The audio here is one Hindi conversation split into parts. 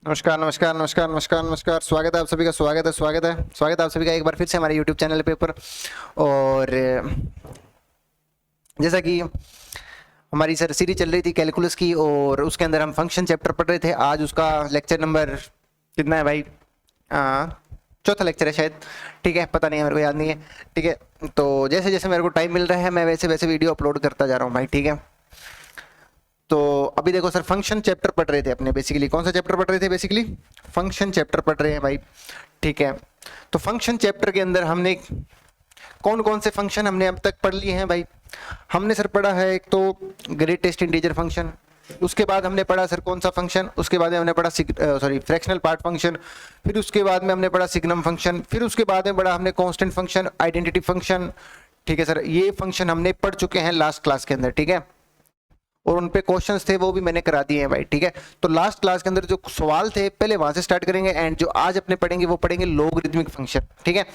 नमस्कार नमस्कार नमस्कार नमस्कार नमस्कार। स्वागत है आप सभी का, स्वागत है आप सभी का एक बार फिर से हमारे YouTube चैनल पे ऊपर। और जैसा कि हमारी सर सीरीज चल रही थी कैलकुलस की, और उसके अंदर हम फंक्शन चैप्टर पढ़ रहे थे। आज उसका लेक्चर नंबर कितना है भाई? चौथा लेक्चर है शायद, ठीक है, पता नहीं है, मेरे को याद नहीं है। ठीक है, तो जैसे जैसे मेरे को टाइम मिल रहा है मैं वैसे वैसे वीडियो अपलोड करता जा रहा हूँ भाई, ठीक है। तो अभी देखो सर, फंक्शन चैप्टर पढ़ रहे थे अपने। बेसिकली कौन सा चैप्टर पढ़ रहे थे? बेसिकली फंक्शन चैप्टर पढ़ रहे हैं भाई, ठीक है। तो फंक्शन चैप्टर के अंदर हमने कौन कौन से फंक्शन हमने अब तक पढ़ लिए हैं भाई? हमने सर पढ़ा है एक तो ग्रेटेस्ट इंटीजर फंक्शन, उसके बाद हमने पढ़ा सर कौन सा फंक्शन, उसके बाद में हमने पढ़ा फ्रैक्शनल पार्ट फंक्शन, फिर उसके बाद में हमने पढ़ा सिग्नम फंक्शन, फिर उसके बाद में पढ़ा हमने कांस्टेंट फंक्शन, आइडेंटिटी फंक्शन, ठीक है सर। ये फंक्शन हमने पढ़ चुके हैं लास्ट क्लास के अंदर, ठीक है। और उन पे क्वेश्चंस थे वो भी मैंने करा दिए हैं भाई, ठीक है। तो लास्ट क्लास के अंदर जो सवाल थे पहले वहां से स्टार्ट करेंगे, एंड जो आज अपने पढ़ेंगे वो पढ़ेंगे लॉगरिदमिक फंक्शन, ठीक है।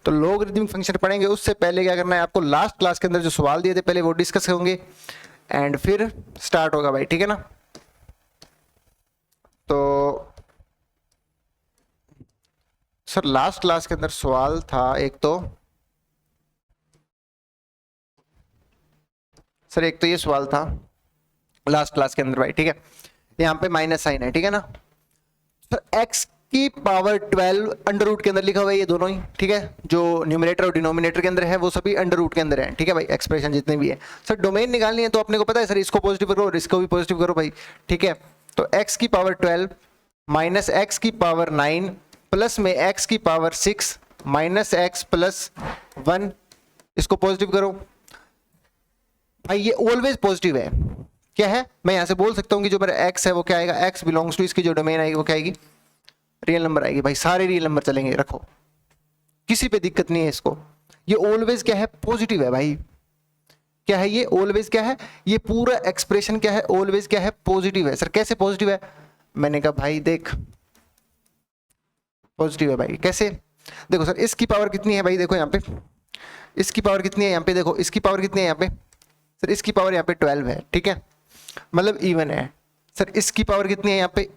तो लॉगरिदमिक फंक्शन पढ़ेंगे, उससे पहले क्या करना है आपको, लास्ट क्लास के अंदर जो सवाल दिए थे पहले वो डिस्कस होंगे एंड फिर स्टार्ट होगा भाई, ठीक है ना। तो सर लास्ट क्लास के अंदर सवाल था एक तो सर, एक तो ये सवाल था लास्ट क्लास के अंदर भाई, ठीक है। यहाँ पे माइनस साइन है, ठीक है ना। सर एक्स की पावर 12 अंडर रूट के अंदर लिखा हुआ है, ये दोनों ही, ठीक है। जो न्यूमरेटर और डिनोमिनेटर के अंदर है वो सभी अंडर रूट के अंदर है, ठीक है भाई, एक्सप्रेशन जितने भी है। सर डोमेन निकालनी है तो अपने को पता है सर, इसको पॉजिटिव करो और इसको भी पॉजिटिव करो भाई, ठीक है। तो एक्स की पावर 12 माइनस एक्स की पावर 9 प्लस में एक्स की पावर 6 माइनस एक्स प्लस 1, इसको पॉजिटिव करो भाई। ये ऑलवेज पॉजिटिव है, क्या है, मैं यहां से बोल सकता हूं कि जो मेरा एक्स है वो क्या आएगा, एक्स बिलोंग्स टू, इसकी जो डोमेन आएगी वो क्या आएगी, रियल नंबर आएगी भाई। सारे रियल नंबर चलेंगे, रखो, किसी पे दिक्कत नहीं है इसको। ये ऑलवेज क्या है, पॉजिटिव है भाई। क्या है ये? ऑलवेज क्या है, ये पूरा एक्सप्रेशन क्या है, ऑलवेज क्या है, पॉजिटिव है। सर कैसे पॉजिटिव है? मैंने कहा भाई देख, पॉजिटिव है भाई। कैसे? देखो सर, इसकी पावर कितनी है भाई, देखो यहाँ पे इसकी पावर कितनी है, यहाँ पे देखो इसकी पावर कितनी है, यहाँ पे सर इसकी पावर यहाँ पे 12 है, ठीक है, मतलब इवन है। सर इसकी पावर कितनी है यहाँ पे,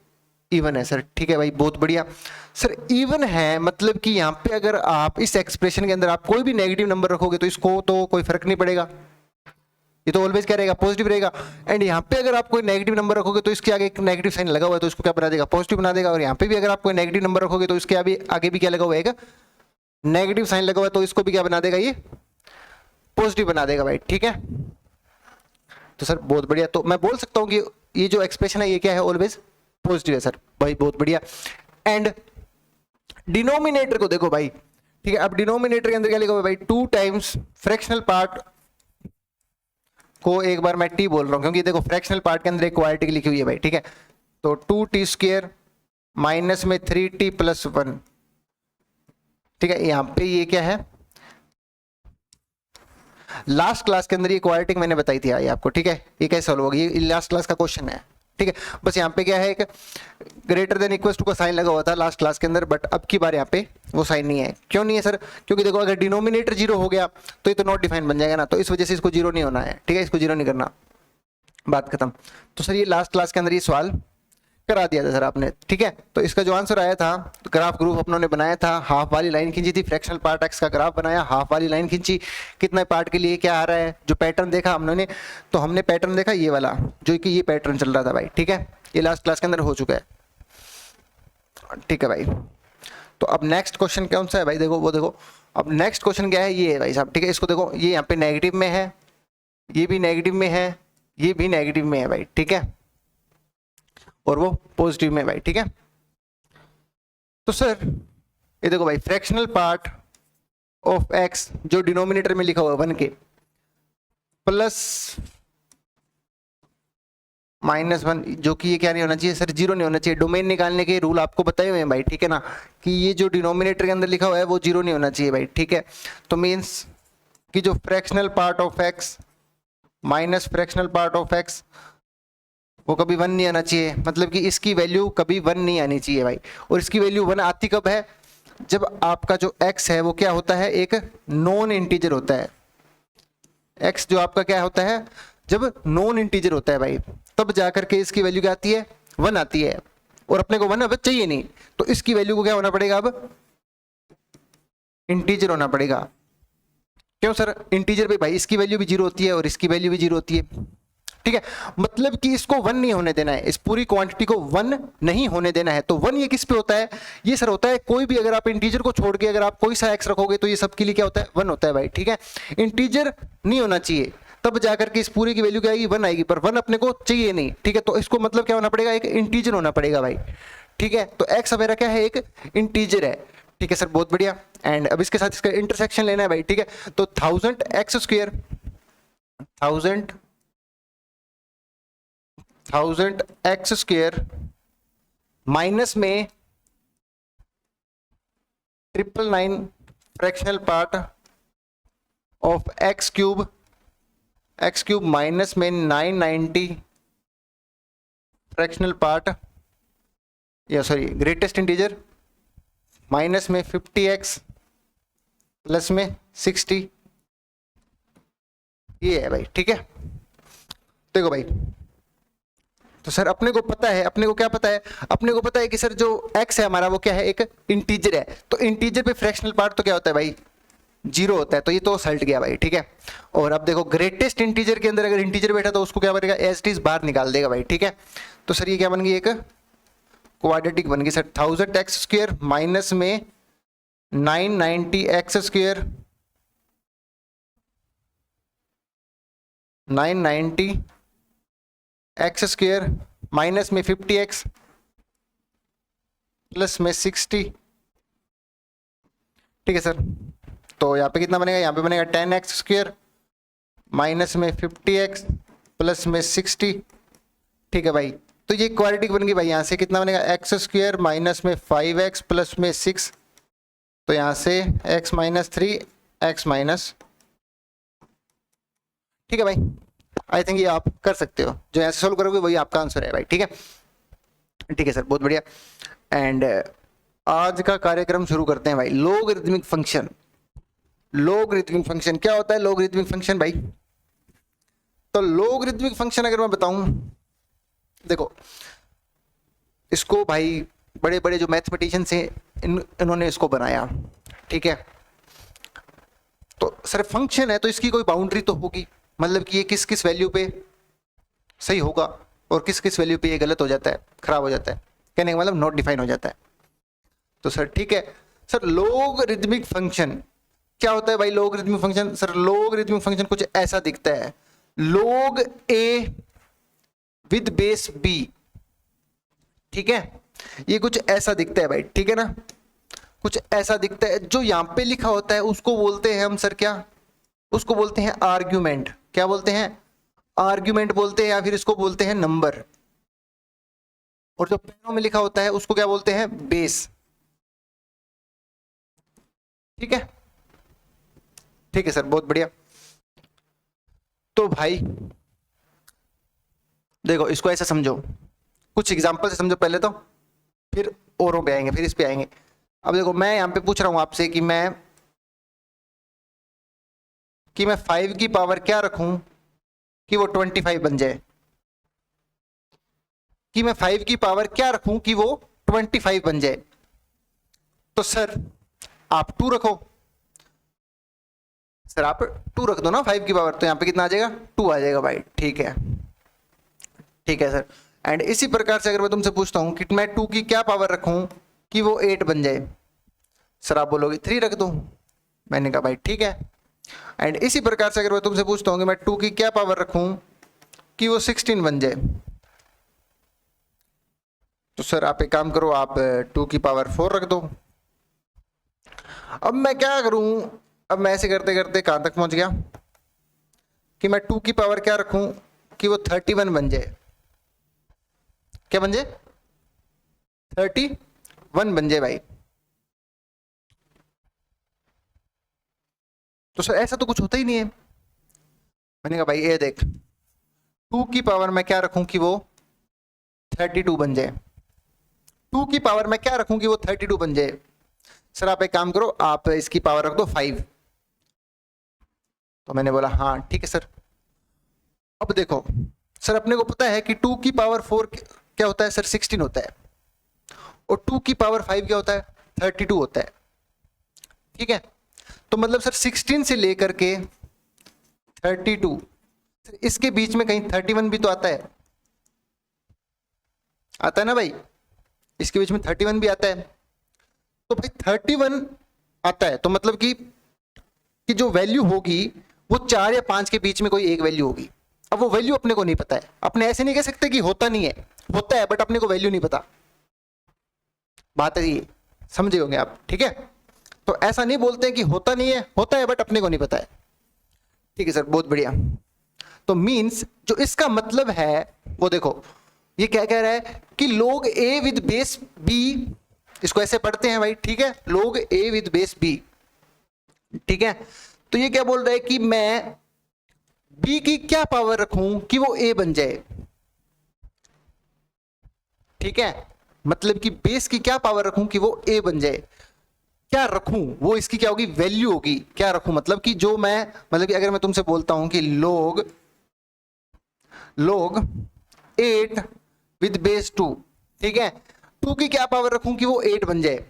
इवन है सर, ठीक है भाई, बहुत बढ़िया। सर इवन है मतलब कि यहाँ पे अगर आप इस एक्सप्रेशन के अंदर आप कोई भी नेगेटिव नंबर रखोगे तो इसको तो कोई फर्क नहीं पड़ेगा, ये तो ऑलवेज क्या रहेगा, पॉजिटिव रहेगा। एंड यहाँ पे अगर आप कोई नेगेटिव नंबर रखोगे तो इसके आगे एक नेगेटिव साइन लगा हुआ है तो इसको क्या बना देगा, पॉजिटिव बना देगा। और यहाँ पे भी अगर आप कोई नेगेटिव नंबर रखोगे तो इसके आगे भी क्या लगा हुआ है, नेगेटिव साइन लगा हुआ है, तो इसको भी क्या बना देगा, ये पॉजिटिव बना देगा भाई, ठीक है। तो सर बहुत बढ़िया, तो मैं बोल सकता हूँ कि ये जो एक्सप्रेशन है ये क्या है, ऑलवेज पॉजिटिव है सर भाई, बहुत बढ़िया। एंड डिनोमिनेटर को देखो भाई, ठीक है। अब डिनोमिनेटर के अंदर क्या लिखा हुआ है भाई, 2 टाइम्स फ्रैक्शनल पार्ट को, एक बार मैं टी बोल रहा हूं क्योंकि देखो फ्रैक्शनल पार्ट के अंदर एक क्वालिटी लिखी हुई है भाई, ठीक है। तो 2t² माइनस में 3t प्लस 1, ठीक है। यहां पे ये क्या है, लास्ट क्लास के अंदर ये क्वाड्रेटिक मैंने बताई थी आई आपको, ठीक है। ये कैसे सॉल्व होगी, ये लास्ट क्लास का क्वेश्चन है, ठीक है। बस यहाँ पे क्या है, एक ग्रेटर देन इक्वल टू का साइन लगा हुआ था लास्ट क्लास के अंदर, बट अब की बार यहाँ पे वो साइन नहीं है। क्यों नहीं है सर? क्योंकि देखो अगर डिनोमिनेटर 0 हो गया तो ये तो नॉट डिफाइन बन जाएगा ना, तो इस वजह से इसको 0 नहीं होना है, ठीक है, इसको 0 नहीं करना, बात खत्म। तो सर ये लास्ट क्लास के अंदर ये सवाल करा दिया था सर आपने, ठीक है। तो इसका जो आंसर आया था, ग्राफ ग्रुप अपनों ने बनाया था, हाफ वाली लाइन खींची थी, फ्रैक्शनल पार्ट एक्स का ग्राफ बनाया, हाफ वाली लाइन खींची, कितना पार्ट के लिए क्या आ रहा है, जो पैटर्न देखा हमने, तो हमने पैटर्न देखा ये वाला, जो कि ये पैटर्न चल रहा था भाई, ठीक है। ये लास्ट क्लास के अंदर हो चुका है, ठीक है भाई। तो अब नेक्स्ट क्वेश्चन कौन सा है भाई, देखो वो देखो, अब नेक्स्ट क्वेश्चन क्या है, ये है भाई साहब, ठीक है। इसको देखो, ये यहाँ पे नेगेटिव में है, ये भी नेगेटिव में है, ये भी नेगेटिव में है भाई, ठीक है, और वो पॉजिटिव में भाई, ठीक है। तो सर ये देखो भाई, फ्रैक्शनल पार्ट ऑफ एक्स जो डिनोमिनेटर में लिखा हुआ है 1 के प्लस -1, जो कि ये क्या नहीं होना चाहिए सर, 0 नहीं होना चाहिए। डोमेन निकालने के रूल आपको बताए हुए हैं भाई, ठीक है ना, कि ये जो डिनोमिनेटर के अंदर लिखा हुआ है वो 0 नहीं होना चाहिए भाई, ठीक है। तो मीन्स कि जो fractional part of x minus fractional part of x वो कभी 1 नहीं आना चाहिए, मतलब कि इसकी वैल्यू कभी 1 नहीं आनी चाहिए भाई। और इसकी वैल्यू 1 आती कब है, जब आपका जो x है वो क्या होता है, एक नॉन इंटीजर होता है। x जो आपका क्या होता है, जब नॉन इंटीजर होता है भाई, तब जाकर के इसकी वैल्यू क्या आती है, 1 आती है। और अपने को 1 अब चाहिए नहीं, तो इसकी वैल्यू को क्या होना पड़ेगा, अब इंटीजर होना पड़ेगा। क्यों सर, इंटीजर पे भाई इसकी वैल्यू भी 0 होती है और इसकी वैल्यू भी 0 होती है, ठीक है, मतलब कि इसको 1 नहीं होने देना है, इस पूरी क्वांटिटी को 1 नहीं होने देना है। तो 1 ये किस पे होता है, ये सर होता है कोई भी, अगर आप इंटीजर को छोड़ के अगर आप कोई सा x रखोगे तो ये सबके लिए क्या होता है, 1 होता है भाई, ठीक है। इंटीजर नहीं होना चाहिए, तब जाकर के इस पूरी की वैल्यू क्या आएगी, 1 आएगी, पर 1 अपने को चाहिए नहीं, ठीक है, तो इसको मतलब क्या होना पड़ेगा, एक इंटीजर होना पड़ेगा भाई, ठीक है। तो x मेरा क्या है, एक इंटीजर है, ठीक है सर, बहुत बढ़िया। एंड अब इसके साथ इसका इंटरसेक्शन लेना है भाई, ठीक है, तो 1000 एक्स स्क्वायर माइनस में 999 fractional part of x cube minus में 990 फ्रैक्शनल पार्ट, या सॉरी ग्रेटेस्ट इंटीजर, माइनस में 50x प्लस में 60, ये है भाई, ठीक है। देखो भाई, तो सर अपने को पता है, अपने को क्या पता है, अपने को पता है कि सर जो x है हमारा वो क्या है, एक इंटीजर है, तो इंटीजर पे फ्रैक्शनल पार्ट तो क्या होता है भाई, 0 होता है, तो ये तो सल्ट गया भाई, ठीक है। और अब देखो ग्रेटेस्ट इंटीजर के अंदर अगर इंटीजर बैठा तो उसको क्या बनेगा, एज इट इज बाहर निकाल देगा भाई, ठीक है। तो सर ये क्या बन गई, एक क्वाड्रेटिक बन गई सर, 1000 एक्स स्क्वायर माइनस में 990 x square 990 x square minus में 50x प्लस में 60, ठीक है सर। तो यहाँ पे कितना बनेगा, यहाँ पे बनेगा 10x स्क्वायर माइनस में 50x प्लस में 60, ठीक है भाई। तो ये क्वाड्रेटिक बन गई भाई, यहाँ से कितना बनेगा, एक्स स्क्वायर माइनस में 5x प्लस में 6, तो यहाँ से x माइनस 3 x माइनस, ठीक है भाई। आई थिंक ये आप कर सकते हो, जो ऐसे सोल्व करोगे वही आपका आंसर है भाई, ठीक है, ठीक है सर, बहुत बढ़िया। एंड आज का कार्यक्रम शुरू करते हैं भाई, लोगरिथमिक फंक्शन। लोगरिथमिक फंक्शन क्या होता है, लोगरिथमिक फंक्शन भाई, तो लोगरिथमिक फंक्शन अगर मैं बताऊं, देखो इसको भाई बड़े बड़े जो मैथमेटिशियंस हैं इन्होंने इसको बनाया, ठीक है। तो सर फंक्शन है तो इसकी कोई बाउंड्री तो होगी, मतलब कि ये किस किस वैल्यू पे सही होगा और किस किस वैल्यू पे ये गलत हो जाता है, खराब हो जाता है, कहने का मतलब नॉट डिफाइन हो जाता है। तो सर ठीक है सर, लोगरिथमिक फंक्शन क्या होता है भाई, logarithmic function, sir logarithmic function कुछ ऐसा दिखता है, log a with base b, ठीक है, ये कुछ ऐसा दिखता है भाई, ठीक है ना, कुछ ऐसा दिखता है। जो यहां पे लिखा होता है उसको बोलते हैं हम सर क्या, उसको बोलते हैं आर्ग्यूमेंट, क्या बोलते हैं, आर्ग्यूमेंट बोलते हैं, या फिर इसको बोलते हैं नंबर। और जो पैरों में लिखा होता है उसको क्या बोलते हैं, बेस, ठीक है, ठीक है सर, बहुत बढ़िया। तो भाई देखो इसको ऐसा समझो, कुछ एग्जांपल से समझो पहले, तो फिर औरों पे आएंगे, फिर इस पे आएंगे। अब देखो मैं यहां पे पूछ रहा हूं आपसे कि मैं 5 की पावर क्या रखूं कि वो 25 बन जाए, कि मैं 5 की पावर क्या रखूं कि वो 25 बन जाए। तो सर आप 2 रखो, सर आप 2 रख दो ना 5 की पावर, तो यहां पे कितना आ जाएगा, 2 आ जाएगा भाई, ठीक है, ठीक है सर। एंड इसी प्रकार से अगर मैं तुमसे पूछता हूं कि मैं 2 की क्या पावर रखूं कि वो 8 बन जाए, सर आप बोलोगे 3 रख दो, मैंने कहा भाई ठीक है। एंड इसी प्रकार से अगर मैं तुमसे पूछता हूं कि मैं 2 की क्या पावर रखूं कि वो 16 बन जाए, तो सर आप एक काम करो, आप 2 की पावर 4 रख दो। अब मैं क्या करूं, अब मैं ऐसे करते करते कहां तक पहुंच गया कि मैं 2 की पावर क्या रखूं कि वो 31 बन जाए, क्या बन जाए, 31 बन जाए भाई। तो सर ऐसा तो कुछ होता ही नहीं है। मैंने कहा भाई ये देख, 2 की पावर मैं क्या रखूं कि वो 32 बन जाए, 2 की पावर मैं क्या रखूं कि वो 32 बन जाए। सर आप एक काम करो, आप इसकी पावर रख दो 5। तो मैंने बोला हाँ ठीक है सर। अब देखो सर अपने को पता है कि 2 की पावर 4 क्या होता है सर, 16 होता है, और 2 की पावर 5 क्या होता है, 32 होता है। ठीक है, तो मतलब सर 16 से लेकर के 32, इसके बीच में कहीं 31 भी तो आता है, आता है ना भाई, इसके बीच में 31 भी आता है। तो भाई 31 आता है तो मतलब कि जो वैल्यू होगी वो 4 या 5 के बीच में कोई एक वैल्यू होगी। अब वो वैल्यू अपने को नहीं पता है, अपने ऐसे नहीं कह सकते कि होता नहीं है, होता है बट अपने को वैल्यू नहीं पता। बात है ये, समझे होंगे आप। ठीक है, तो ऐसा नहीं बोलते हैं कि होता नहीं है, होता है बट अपने को नहीं पता है। ठीक है सर, बहुत बढ़िया। तो मींस जो इसका मतलब है वो देखो, ये क्या कह रहा है कि log a with base b, इसको ऐसे पढ़ते हैं भाई। ठीक है, log a with base b। ठीक है, तो ये क्या बोल रहा है कि मैं b की क्या पावर रखूं कि वो a बन जाए। ठीक है, मतलब कि बेस की क्या पावर रखूं कि वो a बन जाए। क्या रखूं, वो इसकी क्या होगी, वैल्यू होगी। क्या रखूं मतलब कि जो मैं, मतलब कि अगर मैं तुमसे बोलता हूं कि log 8 विद बेस 2, ठीक है, 2 की क्या पावर रखूं कि वो 8 बन जाए।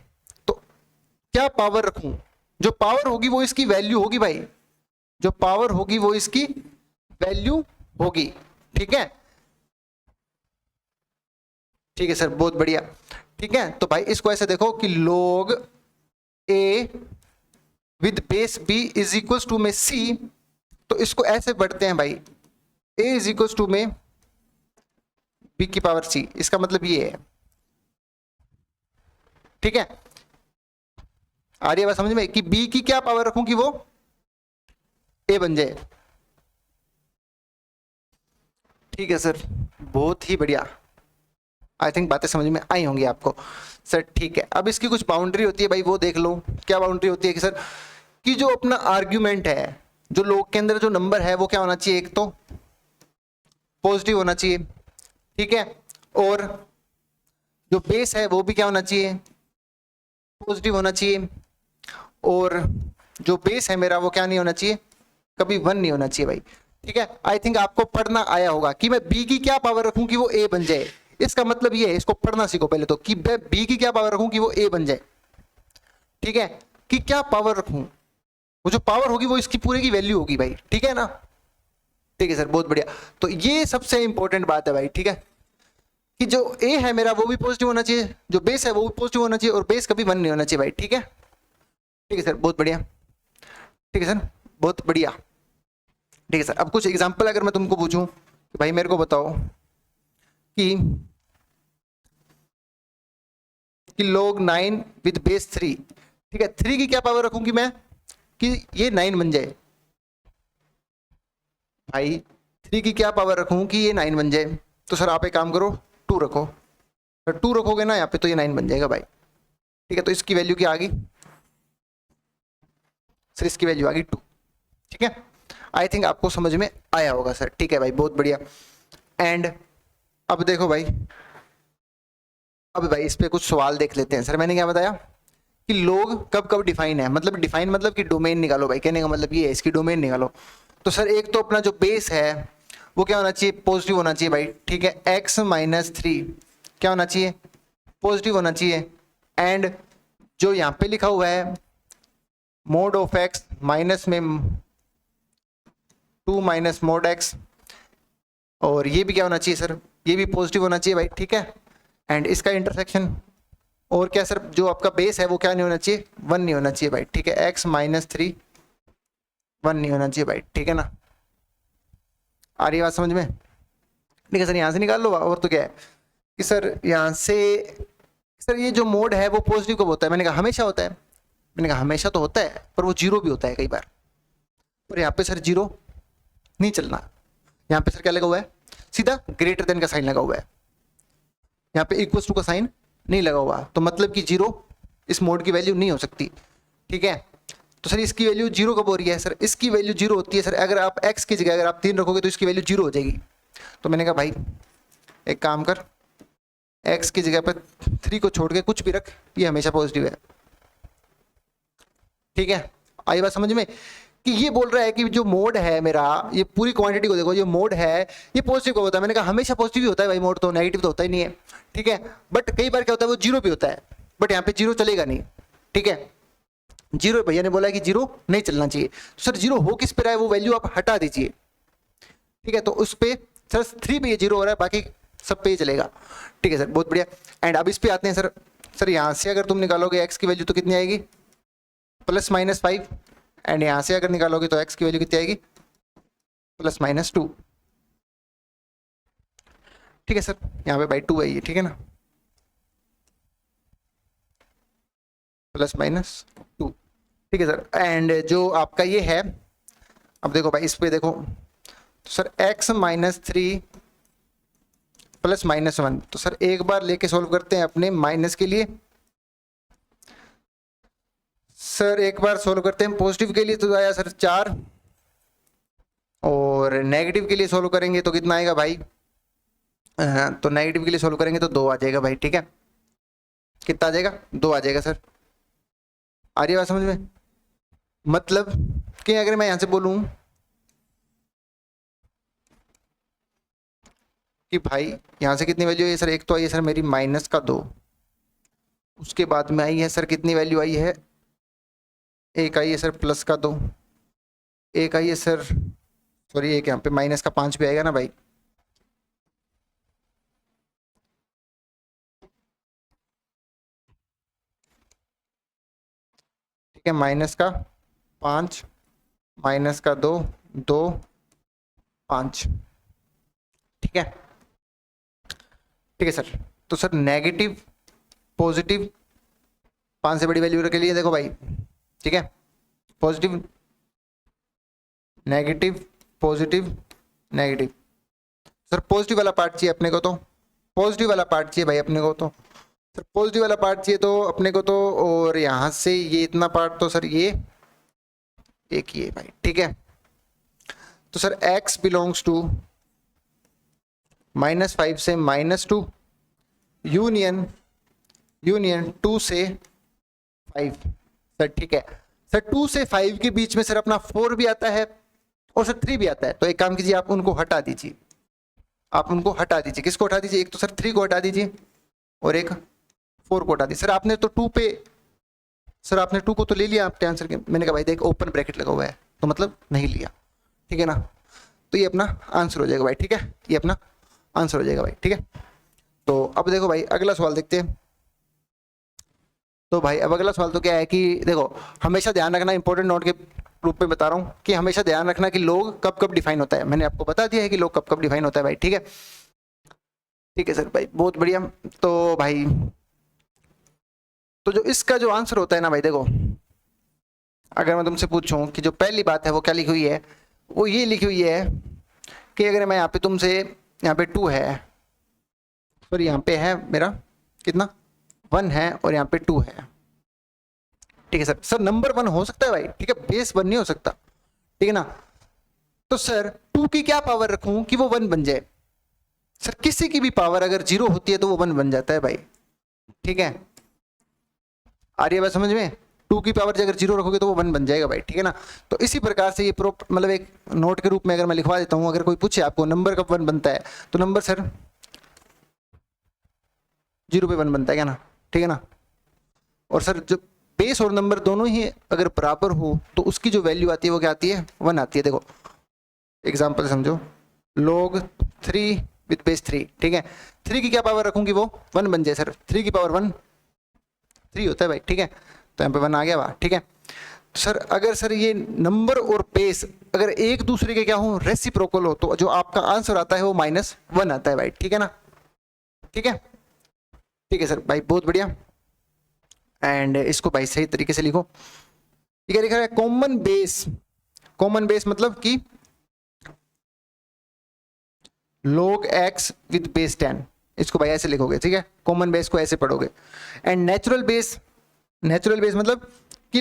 तो क्या पावर रखूं, जो पावर होगी वो इसकी वैल्यू होगी भाई, जो पावर होगी वो इसकी वैल्यू होगी। ठीक है, ठीक है सर, बहुत बढ़िया। ठीक है, तो भाई इसको ऐसे देखो कि log a with base b is equal to में c, तो इसको ऐसे बढ़ते हैं भाई, a इज इक्वल टू में b की पावर c, इसका मतलब ये है। ठीक है, आ रही है बात समझ में कि b की क्या पावर रखूं कि वो a बन जाए। ठीक है सर, बहुत ही बढ़िया। आई थिंक बातें समझ में आई होंगी आपको सर। ठीक है, अब इसकी कुछ बाउंड्री होती है भाई, वो देख लो। क्या बाउंड्री होती है कि सर कि जो अपना आर्ग्यूमेंट है, जो log के अंदर जो नंबर है वो क्या होना चाहिए, एक तो पॉजिटिव होना चाहिए। ठीक है, और जो बेस है वो भी क्या होना चाहिए, पॉजिटिव होना चाहिए। और जो बेस है मेरा वो क्या नहीं होना चाहिए, कभी 1 नहीं होना चाहिए भाई। ठीक है, आई थिंक आपको पढ़ना आया होगा कि मैं b की क्या पावर रखूं कि वो a बन जाए। इसका मतलब ये है, इसको पढ़ना सीखो पहले तो, कि मैं b की क्या पावर रखूं कि वो a बन जाए। ठीक है, कि क्या पावर रखूं, वो जो पावर होगी वो इसकी पूरे की वैल्यू होगी भाई। ठीक है ना, ठीक है सर, बहुत बढ़िया। तो ये सबसे इंपॉर्टेंट बात है भाई। ठीक है, कि जो a है मेरा वो भी पॉजिटिव होना चाहिए, जो बेस है वो भी पॉजिटिव होना चाहिए, और बेस कभी 1 नहीं होना चाहिए भाई। ठीक है, ठीक है सर, बहुत बढ़िया। ठीक है सर, बहुत बढ़िया। ठीक है सर, अब कुछ एग्जांपल अगर मैं तुमको पूछूं कि भाई मेरे को बताओ कि log 9 विद बेस 3, ठीक है, 3 की क्या पावर रखूंगी मैं कि ये 9 बन जाए। भाई 3 की क्या पावर रखूं कि ये 9 बन जाए, तो सर आप एक काम करो, 2 रखो। सर 2 रखोगे ना यहाँ पे तो ये 9 बन जाएगा भाई। ठीक है, तो इसकी वैल्यू क्या आ गई सर, इसकी वैल्यू आ गई 2। ठीक है, आई थिंक आपको समझ में आया होगा सर। ठीक है भाई, बहुत बढ़िया। एंड अब देखो भाई, अब भाई इस पे कुछ सवाल देख लेते हैं। सर मैंने क्या बताया कि लोग कब कब डिफाइन है, मतलब डिफाइन मतलब कि डोमेन निकालो भाई, कहने का मतलब ये है, इसकी डोमेन निकालो। तो सर एक तो अपना जो बेस है वो क्या होना चाहिए, पॉजिटिव होना चाहिए भाई। ठीक है, x-3 क्या होना चाहिए, पॉजिटिव होना चाहिए। एंड जो यहाँ पे लिखा हुआ है मोड ऑफ x माइनस में 2 माइनस मोड x, और ये भी क्या होना चाहिए सर, ये भी पॉजिटिव होना चाहिए भाई। ठीक है, एंड इसका इंटरसेक्शन, और क्या सर जो आपका बेस है वो क्या नहीं होना चाहिए, 1 नहीं होना चाहिए भाई। ठीक है, x-3 1 नहीं होना चाहिए भाई। ठीक है ना, आ रही बात समझ में। ठीक है सर, यहाँ से निकाल लो। और तो क्या है कि सर यहाँ से, सर ये जो मोड है वो पॉजिटिव कब होता है, मैंने कहा हमेशा होता है। मैंने कहा हमेशा तो होता है पर वो 0 भी होता है कई बार। और यहाँ पे सर 0 नहीं चलना, यहाँ पे सर क्या लगा हुआ है, सीधा ग्रेटर देन का साइन लगा हुआ है, यहाँ पे इक्वल टू का साइन नहीं लगा हुआ, तो मतलब कि 0 इस मोड की वैल्यू नहीं हो सकती। ठीक है, तो सर इसकी वैल्यू 0 कब हो रही है, सर इसकी वैल्यू 0 होती है सर अगर आप x की जगह अगर आप 3 रखोगे तो इसकी वैल्यू 0 हो जाएगी। तो मैंने कहा भाई एक काम कर, x की जगह पर 3 को छोड़ के कुछ भी रख, ये हमेशा पॉजिटिव है। ठीक है, आई बात समझ में कि ये बोल रहा है कि जो मोड है मेरा, ये पूरी क्वांटिटी को देखो, ये मोड है ये पॉजिटिव का होता है। मैंने कहा हमेशा पॉजिटिव ही होता है भाई मोड, तो नेगेटिव तो होता ही नहीं है, ठीक है। बट कई बार क्या होता है वो जीरो पे होता है, बट यहाँ पे जीरो चलेगा नहीं, ठीक है। जीरो, भैया ने बोला है कि जीरो नहीं चलना चाहिए, तो सर जीरो हो किस पे रहा है, वो वैल्यू आप हटा दीजिए, ठीक है। तो उस पे सर 3 पे ये जीरो हो रहा है, बाकी सब पे ही चलेगा, ठीक है सर, बहुत बढ़िया। एंड अब इस पे आते हैं सर। सर यहाँ से अगर तुम निकालोगे एक्स की वैल्यू तो कितनी आएगी, +-5, एंड यहाँ से अगर निकालोगे तो एक्स की वैल्यू कितनी आएगी, +-2, ठीक है सर। यहाँ पे बाई 2 है ये, ठीक है ना, +-2, ठीक है सर। एंड जो आपका ये है, अब देखो भाई इस पे देखो, तो सर x-3 +-1, तो सर एक बार लेके सॉल्व करते हैं अपने माइनस के लिए, सर एक बार सोल्व करते हैं पॉजिटिव के लिए, तो आया सर 4, और नेगेटिव के लिए सोल्व करेंगे तो कितना आएगा भाई, तो नेगेटिव के लिए सोल्व करेंगे तो 2 आ जाएगा भाई, ठीक है। कितना आ जाएगा, 2 आ जाएगा सर। आ रही है बात समझ में, मतलब कि अगर मैं यहां से बोलूं कि भाई यहां से कितनी वैल्यू है सर, एक तो आई है सर मेरी -2, उसके बाद में आई है सर कितनी वैल्यू आई है, एक आई है सर +2, एक आई है सर, सॉरी एक यहाँ पे -5 भी आएगा ना भाई, ठीक है, -5 -2 2 5, ठीक है, ठीक है सर। तो सर नेगेटिव पॉजिटिव 5 से बड़ी वैल्यू के लिए देखो भाई, ठीक है, positive negative positive negative, sir positive वाला पार्ट चाहिए अपने को, तो पॉजिटिव वाला पार्ट चाहिए भाई अपने को, तो सर पॉजिटिव वाला पार्ट चाहिए तो अपने को तो, और यहाँ से ये इतना पार्ट, तो सर ये एक ये भाई, ठीक है। तो सर x बिलोंग्स टू -5 से -2 यूनियन 2 से 5, सर ठीक है सर। 2 से 5 के बीच में सर अपना 4 भी आता है और सर 3 भी आता है, तो एक काम कीजिए आप उनको हटा दीजिए, आप उनको हटा दीजिए। किसको हटा दीजिए, एक तो सर 3 को हटा दीजिए और एक 4 को हटा दीजिए। सर आपने तो 2 पे, सर आपने 2 को तो ले लिया आपके आंसर के, मैंने कहा भाई देख ओपन ब्रैकेट लगा हुआ है तो मतलब नहीं लिया, ठीक है ना, तो ये अपना आंसर हो जाएगा भाई, ठीक है, ये अपना आंसर हो जाएगा भाई, ठीक है। तो अब देखो भाई अगला सवाल देखते हैं। तो भाई अब अगला सवाल तो क्या है कि देखो हमेशा ध्यान रखना, इंपॉर्टेंट नोट के रूप में बता रहा हूँ कि हमेशा ध्यान रखना कि लोग कब कब डिफाइन होता है। मैंने आपको बता दिया है कि लोग कब कब डिफाइन होता है भाई, ठीक है, ठीक है सर भाई, बहुत बढ़िया। तो भाई तो जो इसका जो आंसर होता है ना भाई, देखो अगर मैं तुमसे पूछूं कि जो पहली बात है वो क्या लिखी हुई है, वो ये लिखी हुई है कि अगर मैं यहाँ पे तुमसे, यहाँ पे 2 है, सॉरी यहाँ पे है मेरा कितना 1 है और यहाँ पे 2 है, ठीक है सर। सर नंबर 1 हो सकता है भाई, ठीक है, बेस 1 नहीं हो सकता, ठीक है ना। तो सर 2 की क्या पावर रखूं कि वो 1 बन जाए, सर किसी की भी पावर अगर 0 होती है तो वो 1 बन जाता है भाई, ठीक है। आ रही है बात समझ में, 2 की पावर अगर 0 रखोगे तो वो 1 बन जाएगा भाई, ठीक है ना। तो इसी प्रकार से ये मतलब एक नोट के रूप में अगर मैं लिखवा देता हूं, अगर कोई पूछे आपको नंबर कब 1 बनता है, तो नंबर सर 0 पे 1 बनता है क्या ना, ठीक है ना। और सर जो बेस और नंबर दोनों ही अगर बराबर हो तो उसकी जो वैल्यू आती है वो क्या आती है, 1 आती है। देखो एग्जाम्पल समझो, log 3 विद बेस 3, ठीक है, 3 की क्या पावर रखूंगी वो 1 बन जाए, सर 3 की पावर 1 3 होता है भाई, ठीक है, तो यहाँ पे 1 आ गया वहाँ, ठीक है। तो सर अगर सर ये नंबर और बेस अगर एक दूसरे के क्या हो, रेसिप्रोकल हो, तो जो आपका आंसर आता है वो -1 आता है भाई, ठीक है ना, ठीक है, ठीक है सर भाई, बहुत बढ़िया। एंड इसको भाई सही तरीके से लिखो, ठीक है, लिखा है कॉमन बेस, कॉमन बेस मतलब कि log x विद बेस 10, इसको भाई ऐसे लिखोगे, ठीक है, कॉमन बेस को ऐसे पढ़ोगे। And natural base, natural base मतलब कि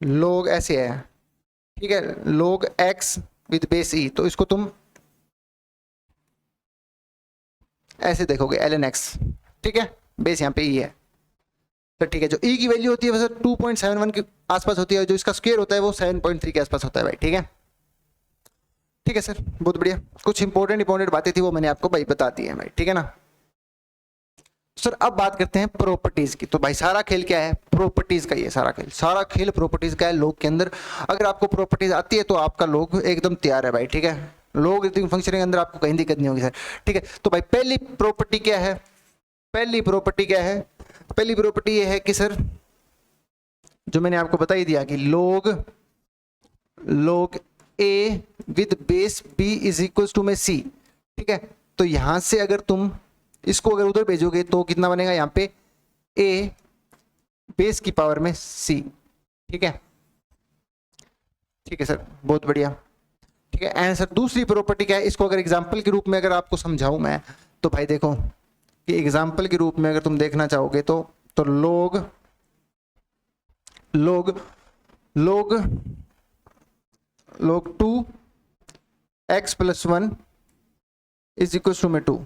log ऐसे है, ठीक है, log x with base e, तो इसको तुम ऐसे देखोगे ln x, ठीक है, बेस यहाँ पे e है, तो ठीक है, जो ई की वैल्यू होती है वो सर 2.71 के आसपास होती है, जो इसका स्क्वायर होता है वो 7.3 के आसपास होता है भाई। ठीक है, ठीक है सर, बहुत बढ़िया। कुछ इंपॉर्टेंट बातें थी वो मैंने आपको भाई बता दी है भाई। ठीक है ना सर, अब बात करते हैं प्रॉपर्टीज की। तो भाई सारा खेल क्या है, प्रॉपर्टीज का ही है सारा खेल प्रॉपर्टीज का है लॉग के अंदर। अगर आपको प्रॉपर्टीज आती है तो आपका लॉग एकदम तैयार है भाई। ठीक है, लॉग फंक्शन के अंदर आपको कहीं दिक्कत नहीं होगी सर। ठीक है, तो भाई पहली प्रॉपर्टी क्या है, पहली प्रॉपर्टी ये है कि सर जो मैंने आपको बता ही दिया कि log a with base b is equal to में c। ठीक है, तो यहां से अगर तुम इसको अगर उधर भेजोगे तो कितना बनेगा, यहाँ पे a बेस की पावर में c। ठीक है, ठीक है सर, बहुत बढ़िया। ठीक है, एंड सर दूसरी प्रॉपर्टी क्या है, इसको अगर एग्जांपल के रूप में अगर आपको समझाऊं मैं, तो भाई देखो कि एग्जांपल के रूप में अगर तुम देखना चाहोगे तो log 2x + 1 is equal to में 2।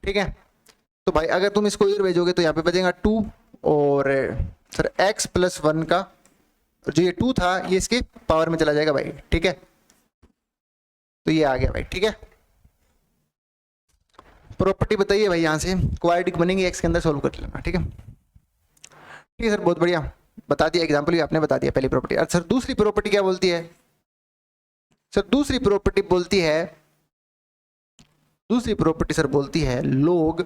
ठीक है, तो भाई अगर तुम इसको इधर भेजोगे तो यहाँ पे बचेगा 2, और सर x + 1 का जो ये 2 था ये इसके पावर में चला जाएगा भाई। ठीक है, तो ये आ गया भाई। ठीक है, प्रॉपर्टी बताइए भाई, यहां से क्वाड्रेटिक बनेंगे x के अंदर, सोल्व कर लेना। ठीक है, ठीक है सर, बहुत बढ़िया, बता दिया, एग्जांपल भी आपने बता दिया पहली प्रॉपर्टी। और सर दूसरी प्रॉपर्टी क्या बोलती है, सर दूसरी प्रॉपर्टी सर बोलती है log,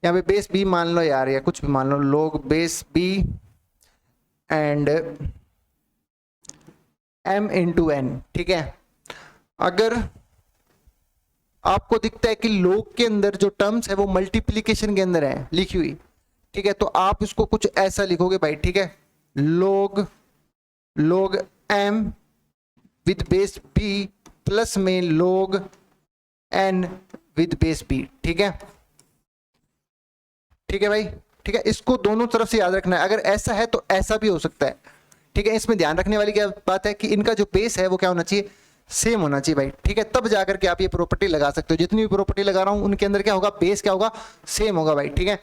यहाँ पे बेस b मान लो यार, या कुछ भी मान लो, log base b and m into n। ठीक है, अगर आपको दिखता है कि log के अंदर जो टर्म्स है वो मल्टीप्लीकेशन के अंदर है लिखी हुई, ठीक है, तो आप इसको कुछ ऐसा लिखोगे भाई। ठीक है, log m with base b plus में log n with base b। ठीक है, ठीक है भाई। ठीक है, इसको दोनों तरफ से याद रखना है, अगर ऐसा है तो ऐसा भी हो सकता है। ठीक है, इसमें ध्यान रखने वाली क्या बात है कि इनका जो बेस है वो क्या होना चाहिए, सेम होना चाहिए भाई। ठीक है, तब जाकर के आप ये प्रॉपर्टी लगा सकते हो। जितनी भी प्रॉपर्टी लगा रहा हूं उनके अंदर क्या होगा, बेस क्या होगा, सेम होगा भाई। ठीक है,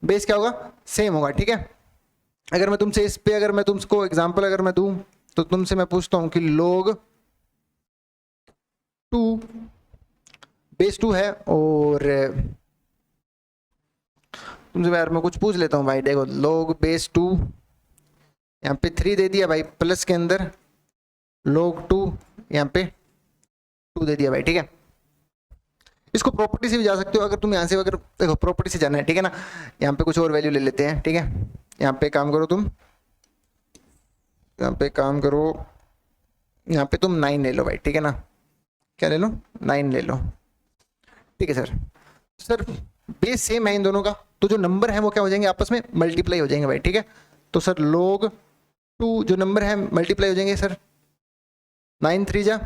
बेस क्या होगा, सेम होगा। ठीक है, अगर मैं तुमसे इस पे अगर मैं तुमको एग्जांपल अगर मैं दूं तो तुमसे मैं पूछता हूं कि log 2 बेस 2 है, और तुमसे यार मैं कुछ पूछ लेता हूं भाई। देखो log बेस 2 यहाँ पे 3 दे दिया भाई, प्लस के अंदर log 2 यहाँ पे 2 दे दिया भाई। ठीक है, इसको प्रॉपर्टी से भी जा सकते हो अगर तुम यहाँ से, अगर देखो प्रॉपर्टी से जाना है। ठीक है ना, यहाँ पे कुछ और वैल्यू ले लेते हैं। ठीक है, यहाँ पे काम करो तुम, यहाँ पे काम करो, यहाँ पे तुम 9 ले लो भाई। ठीक है ना, क्या ले लो, 9 ले लो। ठीक है सर, सर बेस सेम है इन दोनों का, तो जो नंबर है वो क्या हो जाएंगे, आपस में मल्टीप्लाई हो जाएंगे भाई। ठीक है, तो सर log 2 जो नंबर है मल्टीप्लाई हो जाएंगे सर, 9 3 जा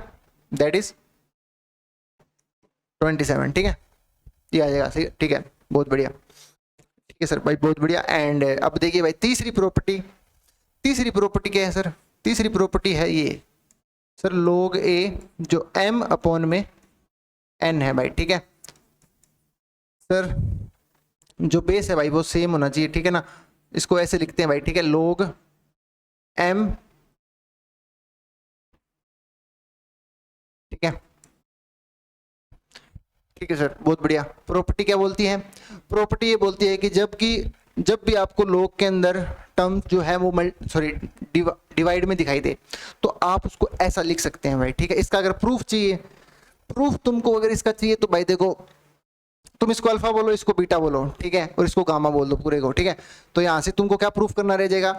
दैट इज 27। ठीक है, ये आ जाएगा सही। ठीक है, बहुत बढ़िया। ठीक है सर भाई, बहुत बढ़िया। एंड अब देखिए भाई तीसरी प्रॉपर्टी क्या है सर, तीसरी प्रॉपर्टी है ये सर log a जो m अपॉन में n है भाई। ठीक है सर, जो बेस है भाई वो सेम होना चाहिए। ठीक है ना, इसको ऐसे लिखते हैं भाई। ठीक है, log m, ठीक है, ठीक है सर, बहुत बढ़िया। प्रॉपर्टी क्या बोलती है, प्रॉपर्टी ये बोलती है कि जब भी आपको log के अंदर टर्म जो है वो डिवाइड में दिखाई दे तो आप उसको ऐसा लिख सकते हैं भाई। ठीक है, इसका अगर प्रूफ चाहिए, प्रूफ तुमको अगर इसका चाहिए तो भाई देखो, तुम इसको अल्फा बोलो, इसको बीटा बोलो। ठीक है, और इसको गामा बोल दो पूरे को। ठीक है, तो यहां से तुमको क्या प्रूफ करना रह जाएगा,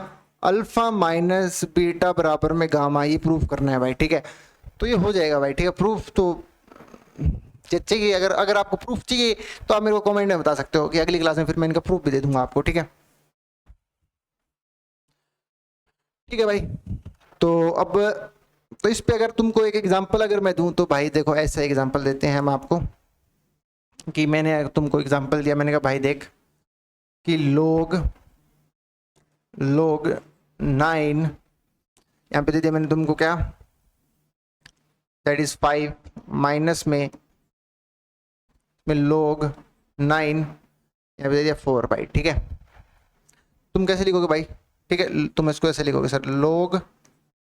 अल्फा माइनस बीटा बराबर में गामा, ये प्रूफ करना है भाई। ठीक है, तो ये हो जाएगा भाई। ठीक है, प्रूफ तो चाहिए, अगर आपको प्रूफ चाहिए तो आप मेरे को कमेंट में बता सकते हो कि अगली क्लास में फिर मैं इनका प्रूफ भी दे दूंगा आपको। ठीक है, ठीक है भाई। तो अब तो इस पे अगर तुमको एक एग्जांपल अगर मैं दूं तो भाई देखो ऐसा एग्जांपल देते हैं हम आपको, कि मैंने तुमको एग्जांपल दिया, मैंने कहा भाई देख कि log 9 यहाँ पे दे दिया मैंने तुमको, क्या दैट इज 5 माइनस में log 9 यहाँ पे दे दिया 4 भाई, ठीक है। तुम कैसे लिखोगे भाई, ठीक है, तुम इसको ऐसे लिखोगे सर log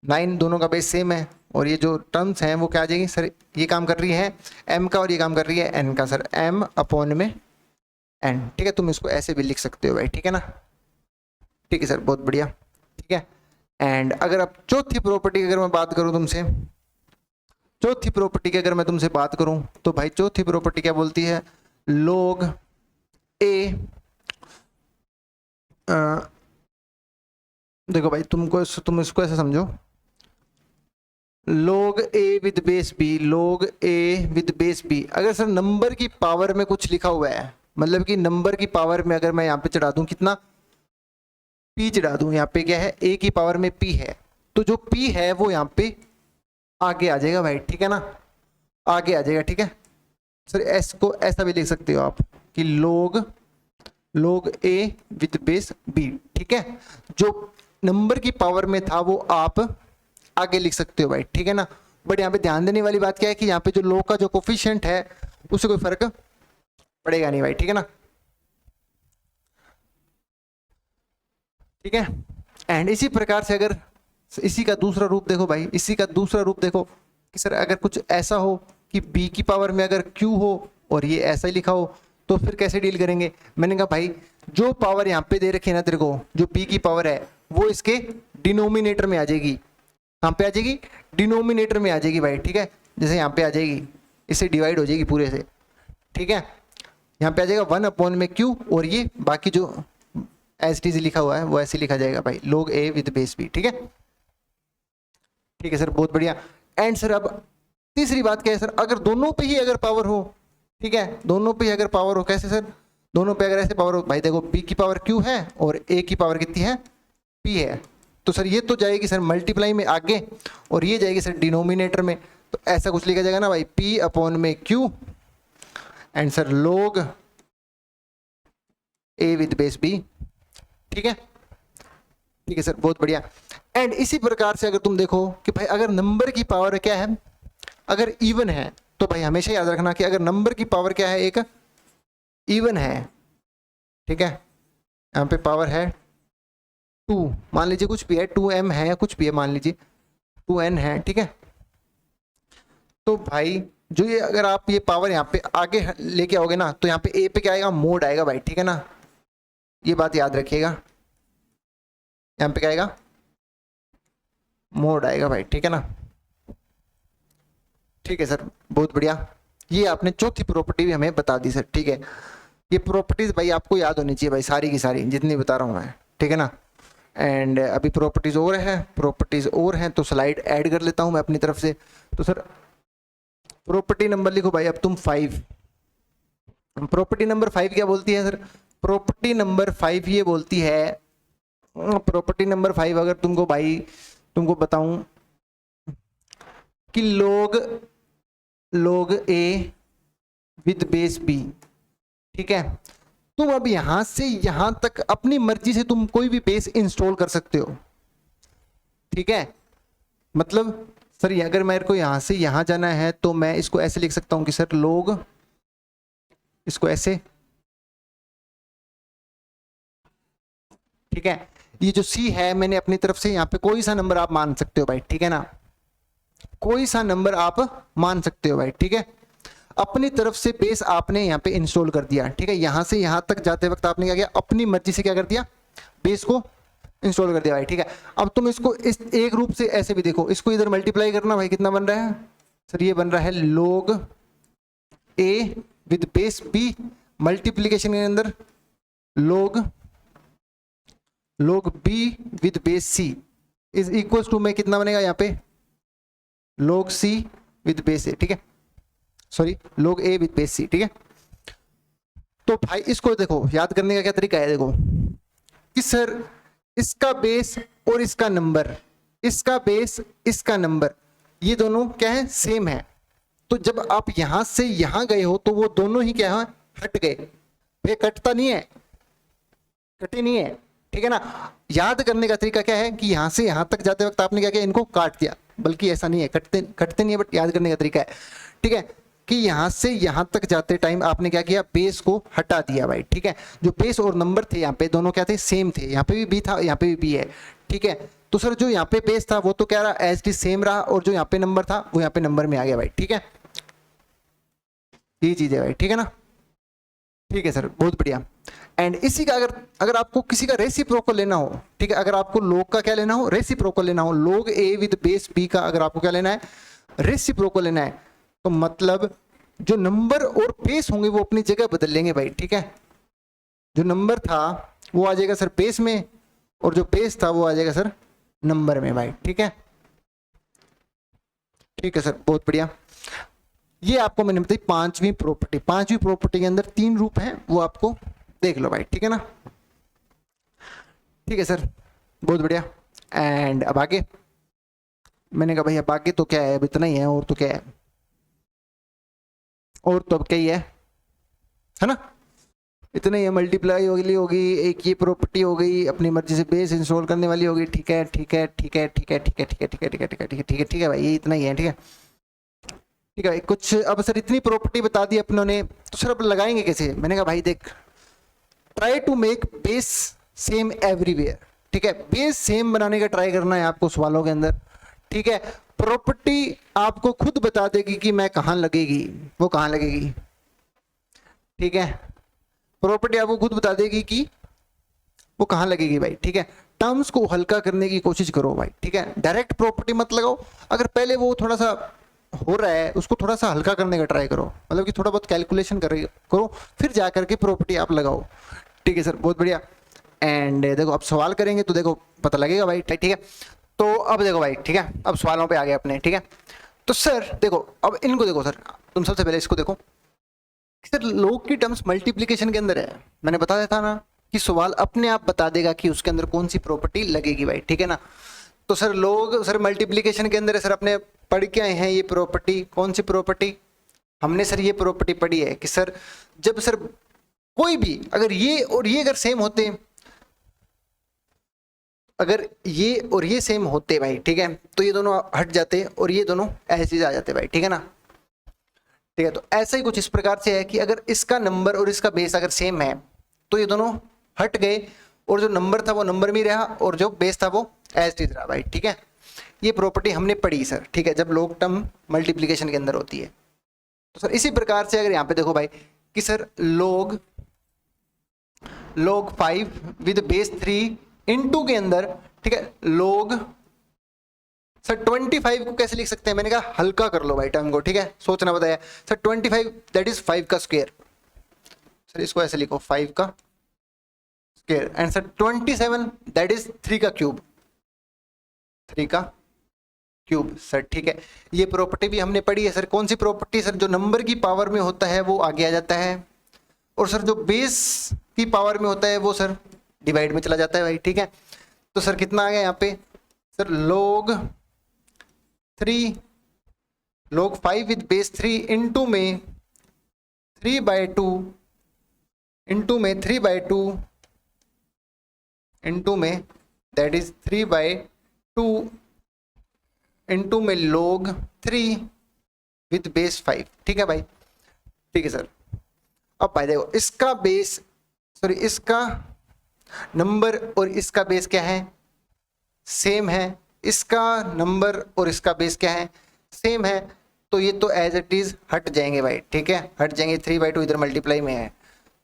9, दोनों का बेस सेम है, और ये जो टर्म्स हैं वो क्या आ जाएगी सर, ये काम कर रही है m का और ये काम कर रही है n का सर, m अपॉन में n, ठीक है। तुम इसको ऐसे भी लिख सकते हो भाई, ठीक है ना, ठीक है सर, बहुत बढ़िया, ठीक है। एंड अगर अब चौथी प्रॉपर्टी अगर मैं बात करूं तुमसे, चौथी प्रॉपर्टी की अगर मैं तुमसे बात करूं तो भाई चौथी प्रॉपर्टी क्या बोलती है, log a, देखो भाई तुम इसको ऐसे समझो, log a with base b, log a with base b, अगर सर नंबर की पावर में कुछ लिखा हुआ है, मतलब कि नंबर की पावर में अगर मैं यहाँ पे चढ़ा दूं कितना, p चढ़ा दूं, यहाँ पे क्या है a की पावर में p है, तो जो p है वो यहाँ पे आगे आ जाएगा भाई, ठीक है ना, आगे आ जाएगा, ठीक है सर। s को ऐसा भी लिख सकते हो आप कि log a with base b, ठीक है, जो नंबर की पावर में था वो आप आगे लिख सकते हो भाई, ठीक है ना। बट यहाँ पे ध्यान देने वाली बात क्या है कि यहाँ पे जो log का जो कोफिशिएंट है उससे कोई फर्क पड़ेगा नहीं भाई, ठीक है ना, ठीक है। एंड इसी प्रकार से अगर इसी का दूसरा रूप देखो भाई, इसी का दूसरा रूप देखो कि सर अगर कुछ ऐसा हो कि b की पावर में अगर q हो और ये ऐसा ही लिखा हो तो फिर कैसे डील करेंगे। मैंने कहा भाई जो पावर यहाँ पे दे रखी है ना तेरे को, जो p की पावर है वो इसके डिनोमिनेटर में आ जाएगी, कहाँ पे आ जाएगी, डिनोमिनेटर में आ जाएगी भाई, ठीक है। जैसे यहाँ पे आ जाएगी, इससे डिवाइड हो जाएगी पूरे से, ठीक है, यहाँ पे आ जाएगा 1 अपॉन में q, और ये बाकी जो एज टी लिखा हुआ है वो ऐसे लिखा जाएगा भाई, log a with base b, ठीक है, ठीक है सर, बहुत बढ़िया। एंड सर अब तीसरी बात क्या है सर, अगर दोनों पे ही अगर पावर हो, ठीक है, दोनों पे ही अगर पावर हो, कैसे सर, दोनों पे अगर ऐसे पावर हो भाई, देखो b की पावर q है और a की पावर कितनी है, p है, तो सर ये तो जाएगी सर मल्टीप्लाई में आगे और ये जाएगी सर डिनोमिनेटर में, तो ऐसा कुछ लिखा जाएगा ना भाई, p अपॉन में q and sir log a with base b, ठीक है, ठीक है सर, बहुत बढ़िया। एंड इसी प्रकार से अगर तुम देखो कि भाई अगर नंबर की पावर क्या है, अगर इवन है, तो भाई हमेशा याद रखना कि अगर नंबर की पावर क्या है, एक इवन है, ठीक है, यहाँ पे पावर है 2, मान लीजिए कुछ भी है, 2m है या कुछ भी है, मान लीजिए 2n है, ठीक है, तो भाई जो ये अगर आप ये पावर यहाँ पे आगे लेके आओगे ना, तो यहाँ पे a पे क्या आएगा, मोड आएगा भाई, ठीक है ना, ये बात याद रखिएगा, यहाँ पे क्या आएगा, मोड आएगा भाई, ठीक है ना, ठीक है सर, बहुत बढ़िया। ये आपने चौथी प्रॉपर्टी भी हमें बता दी सर, ठीक है, ये प्रॉपर्टीज भाई आपको याद होनी चाहिए भाई, सारी की सारी जितनी बता रहा हूँ मैं, ठीक है ना। एंड अभी प्रॉपर्टीज और है, प्रॉपर्टीज और हैं तो स्लाइड ऐड कर लेता हूँ मैं अपनी तरफ से। तो सर प्रॉपर्टी नंबर लिखो भाई अब तुम 5, प्रॉपर्टी नंबर 5 क्या बोलती है सर, प्रॉपर्टी नंबर 5 ये बोलती है, प्रॉपर्टी नंबर 5 अगर तुमको भाई तुमको बताऊं कि log a with base b, ठीक है, तुम अब यहां से यहां तक अपनी मर्जी से तुम कोई भी बेस इंस्टॉल कर सकते हो, ठीक है, मतलब सर अगर मेरे को यहां से यहां जाना है तो मैं इसको ऐसे लिख सकता हूं कि सर log, इसको ऐसे, ठीक है, ये जो c है मैंने अपनी तरफ से यहाँ पे कोई सा नंबर आप मान सकते हो भाई, ठीक है ना, कोई सा नंबर आप मान सकते हो भाई, ठीक है, अपनी तरफ से बेस आपने यहाँ पे इंस्टॉल कर दिया, ठीक है, यहां से यहां तक जाते वक्त आपने क्या किया, अपनी मर्जी से क्या कर दिया, बेस को इंस्टॉल कर दिया भाई, ठीक है। अब तुम इसको इस एक रूप से ऐसे भी देखो, इसको इधर मल्टीप्लाई करना भाई, कितना बन रहा है सर, ये बन रहा है log a with base b, multiplication के अंदर log b with base c is equal to में कितना बनेगा यहाँ पे, log c with base a, ठीक है, sorry log a with base c, ठीक है। तो भाई इसको देखो याद करने का क्या तरीका है, देखो कि सर इसका बेस और इसका नंबर, इसका बेस इसका नंबर, ये दोनों क्या है, सेम है, तो जब आप यहां से यहां गए हो तो वो दोनों ही क्या है, हट गए, वे कटता नहीं है, कटे नहीं है, ठीक है ना। याद करने का तरीका क्या है कि यहां से यहां तक जाते वक्त आपने क्या किया, इनको काट दिया, बल्कि ऐसा नहीं है, कटते नहीं है, बट याद करने का तरीका है, ठीक है, कि यहाँ से यहाँ तक जाते टाइम आपने क्या किया, बेस को हटा दिया भाई, ठीक है। जो बेस और नंबर थे यहाँ पे दोनों क्या थे, सेम थे, यहाँ पे भी बी था, यहाँ पे भी बी है, ठीक है। तो सर जो यहाँ पे बेस था वो तो क्या रहा, एज टी सेम रहा, और जो यहाँ पे नंबर था वो यहाँ पे नंबर में आ गया भाई, ठीक है। ये चीज है भाई, ठीक है ना, ठीक है सर, बहुत बढ़िया। एंड इसी का अगर आपको किसी का रेसिप्रोकल लेना हो, ठीक है, अगर आपको log का क्या लेना हो, रेसिप्रोकल लेना हो, log a with base b का अगर आपको क्या लेना है, रेसिप्रोकल लेना है, तो मतलब जो नंबर और बेस होंगे वो अपनी जगह बदल लेंगे भाई, ठीक है। जो नंबर था वो आ जाएगा सर बेस में, और जो बेस था वो आ जाएगा सर नंबर में भाई, ठीक है, ठीक है सर, बहुत बढ़िया। ये आपको मैंने बताई पांचवी प्रॉपर्टी के अंदर 3 रूप हैं, वो आपको देख लो भाई, ठीक है ना, ठीक है सर, बहुत बढ़िया। एंड अब आगे मैंने कहा भाई अब आगे तो क्या है, अब इतना ही है, और तो क्या है, और तो अब क्या ही है ना, इतना ही है। मल्टीप्लाई होगी, एक ये प्रॉपर्टी हो गई, अपनी मर्जी से बेस इंस्टॉल करने वाली होगी, ठीक है ठीक है ठीक है ठीक है ठीक है ठीक है ठीक है ठीक है ठीक है ठीक है ठीक है ठीक है भाई, ये इतना ही है, ठीक है ठीक है। कुछ अब सर इतनी प्रॉपर्टी बता दी अपनों ने, तो सर अब लगाएंगे कैसे। मैंने कहा भाई देख, try to make base same everywhere, ठीक है, बेस सेम बनाने का ट्राई करना है आपको सवालों के अंदर, ठीक है। प्रॉपर्टी आपको खुद बता देगी कि मैं कहाँ लगेगी, वो कहाँ लगेगी, ठीक है, प्रॉपर्टी आपको खुद बता देगी कि वो कहाँ लगेगी भाई, ठीक है। टर्म्स को हल्का करने की कोशिश करो भाई, ठीक है, डायरेक्ट प्रॉपर्टी मत लगाओ, अगर पहले वो थोड़ा सा हो रहा है उसको थोड़ा सा हल्का करने का ट्राई करो, मतलब कि थोड़ा बहुत कैलकुलेशन करो, फिर जा करके प्रॉपर्टी आप लगाओ, ठीक है सर, बहुत बढ़िया। एंड देखो अब सवाल करेंगे तो देखो पता लगेगा भाई, ठीक है। तो अब देखो भाई, ठीक है, अब सवालों पे आ गए अपने, ठीक है। तो सर देखो अब इनको देखो सर, तुम सबसे पहले इसको देखो सर, log की टर्म्स मल्टीप्लिकेशन के अंदर है, मैंने बताया था ना कि सवाल अपने आप बता देगा कि उसके अंदर कौन सी प्रॉपर्टी लगेगी भाई, ठीक है ना। तो सर log सर मल्टीप्लिकेशन के अंदर है सर, अपने पढ़ के आए हैं ये प्रॉपर्टी, कौन सी प्रॉपर्टी, हमने सर ये प्रॉपर्टी पढ़ी है कि सर जब सर कोई भी अगर ये और ये अगर सेम होते, अगर ये और ये सेम होते भाई, ठीक है, तो ये दोनों हट जाते और ये दोनों ऐसे आ जाते भाई, ठीक है ना, ठीक है। तो ऐसा ही कुछ इस प्रकार से है कि अगर इसका नंबर और इसका बेस अगर सेम है तो ये दोनों हट गए, और जो नंबर था वो नंबर में रहा, और जो बेस था वो एज इट इज रहा भाई, ठीक है। ये प्रॉपर्टी हमने पढ़ी सर, ठीक है, जब log टर्म मल्टीप्लिकेशन के अंदर होती है। तो सर इसी प्रकार से अगर यहाँ पे देखो भाई कि sir log 5 with base 3 into के अंदर, ठीक है, log सर 25 को कैसे लिख सकते हैं, मैंने कहा हल्का कर लो भाई टर्म को, ठीक है, सोचना बताया सर 25 दैट इज 5 का स्क्वायर, सर इसको ऐसे लिखो 5 का square, and sir 27 that is 3 का क्यूब, 3 का क्यूब सर, ठीक है। ये प्रॉपर्टी भी हमने पढ़ी है सर, कौन सी प्रॉपर्टी सर, जो नंबर की पावर में होता है वो आगे आ जाता है, और सर जो बेस की पावर में होता है वो सर डिवाइड में चला जाता है भाई, ठीक है। तो सर कितना आ गया यहाँ पे sir log 5 with base 3 into में 3/2 इनटू में 3/2 इनटू में दैट इज 3/2 इनटू में log 3 विद बेस 5, ठीक है भाई, ठीक है सर। अब भाई देखो इसका बेस सॉरी इसका नंबर और इसका बेस क्या है, सेम है, इसका नंबर और इसका बेस क्या है, सेम है, तो ये तो एज इट इज हट जाएंगे भाई, ठीक है, हट जाएंगे, 3/2 इधर मल्टीप्लाई में है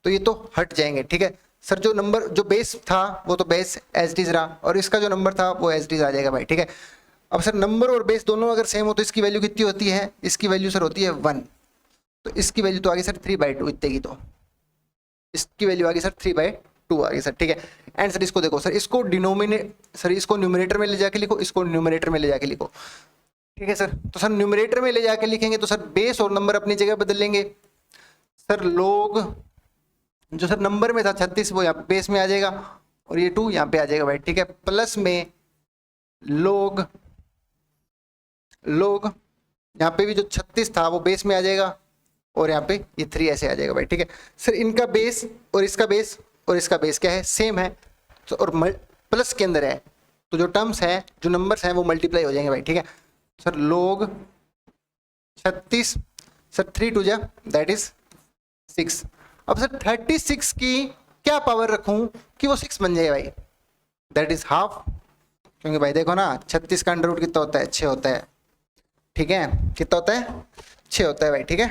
तो ये तो हट जाएंगे, ठीक है सर। जो नंबर जो बेस था वो तो बेस एज इट इज रहा, और इसका जो नंबर था वो एज इट इज आ जाएगा भाई, ठीक है। अब सर नंबर और बेस दोनों अगर सेम हो तो इसकी वैल्यू कितनी होती है, इसकी वैल्यू सर होती है 1, तो इसकी वैल्यू तो आगे सर 3/2 इतने की, तो इसकी वैल्यू आगे सर 3/2 आगे सर, ठीक है। एंड सर इसको देखो सर, इसको इसको न्यूमरेटर में ले जाके लिखो, इसको न्यूमरेटर में ले जाके लिखो, ठीक है सर। तो सर न्यूमरेटर में ले जाके लिखेंगे तो सर बेस और नंबर अपनी जगह बदल लेंगे सर, log जो सर नंबर में था 36 वो यहाँ बेस में आ जाएगा, और ये 2 यहाँ पे आ जाएगा भाई, ठीक है, प्लस में log यहाँ पे भी जो 36 था वो बेस में आ जाएगा, और यहाँ पे ये 3 ऐसे आ जाएगा भाई, ठीक है सर। इनका बेस और इसका बेस और इसका बेस क्या है, सेम है, तो और प्लस के अंदर है, तो जो टर्म्स हैं जो नंबर्स हैं वो मल्टीप्लाई हो जाएंगे भाई, ठीक है सर। log 36 सर 3 टू जा दैट इज 6। अब सर 36 की क्या पावर रखूं कि वो 6 बन जाए भाई, दैट इज हाफ। क्योंकि भाई देखो ना 36 का अंडर रूट कितना होता है, 6 होता है, ठीक है, कितना होता है, 6 होता है भाई, ठीक है।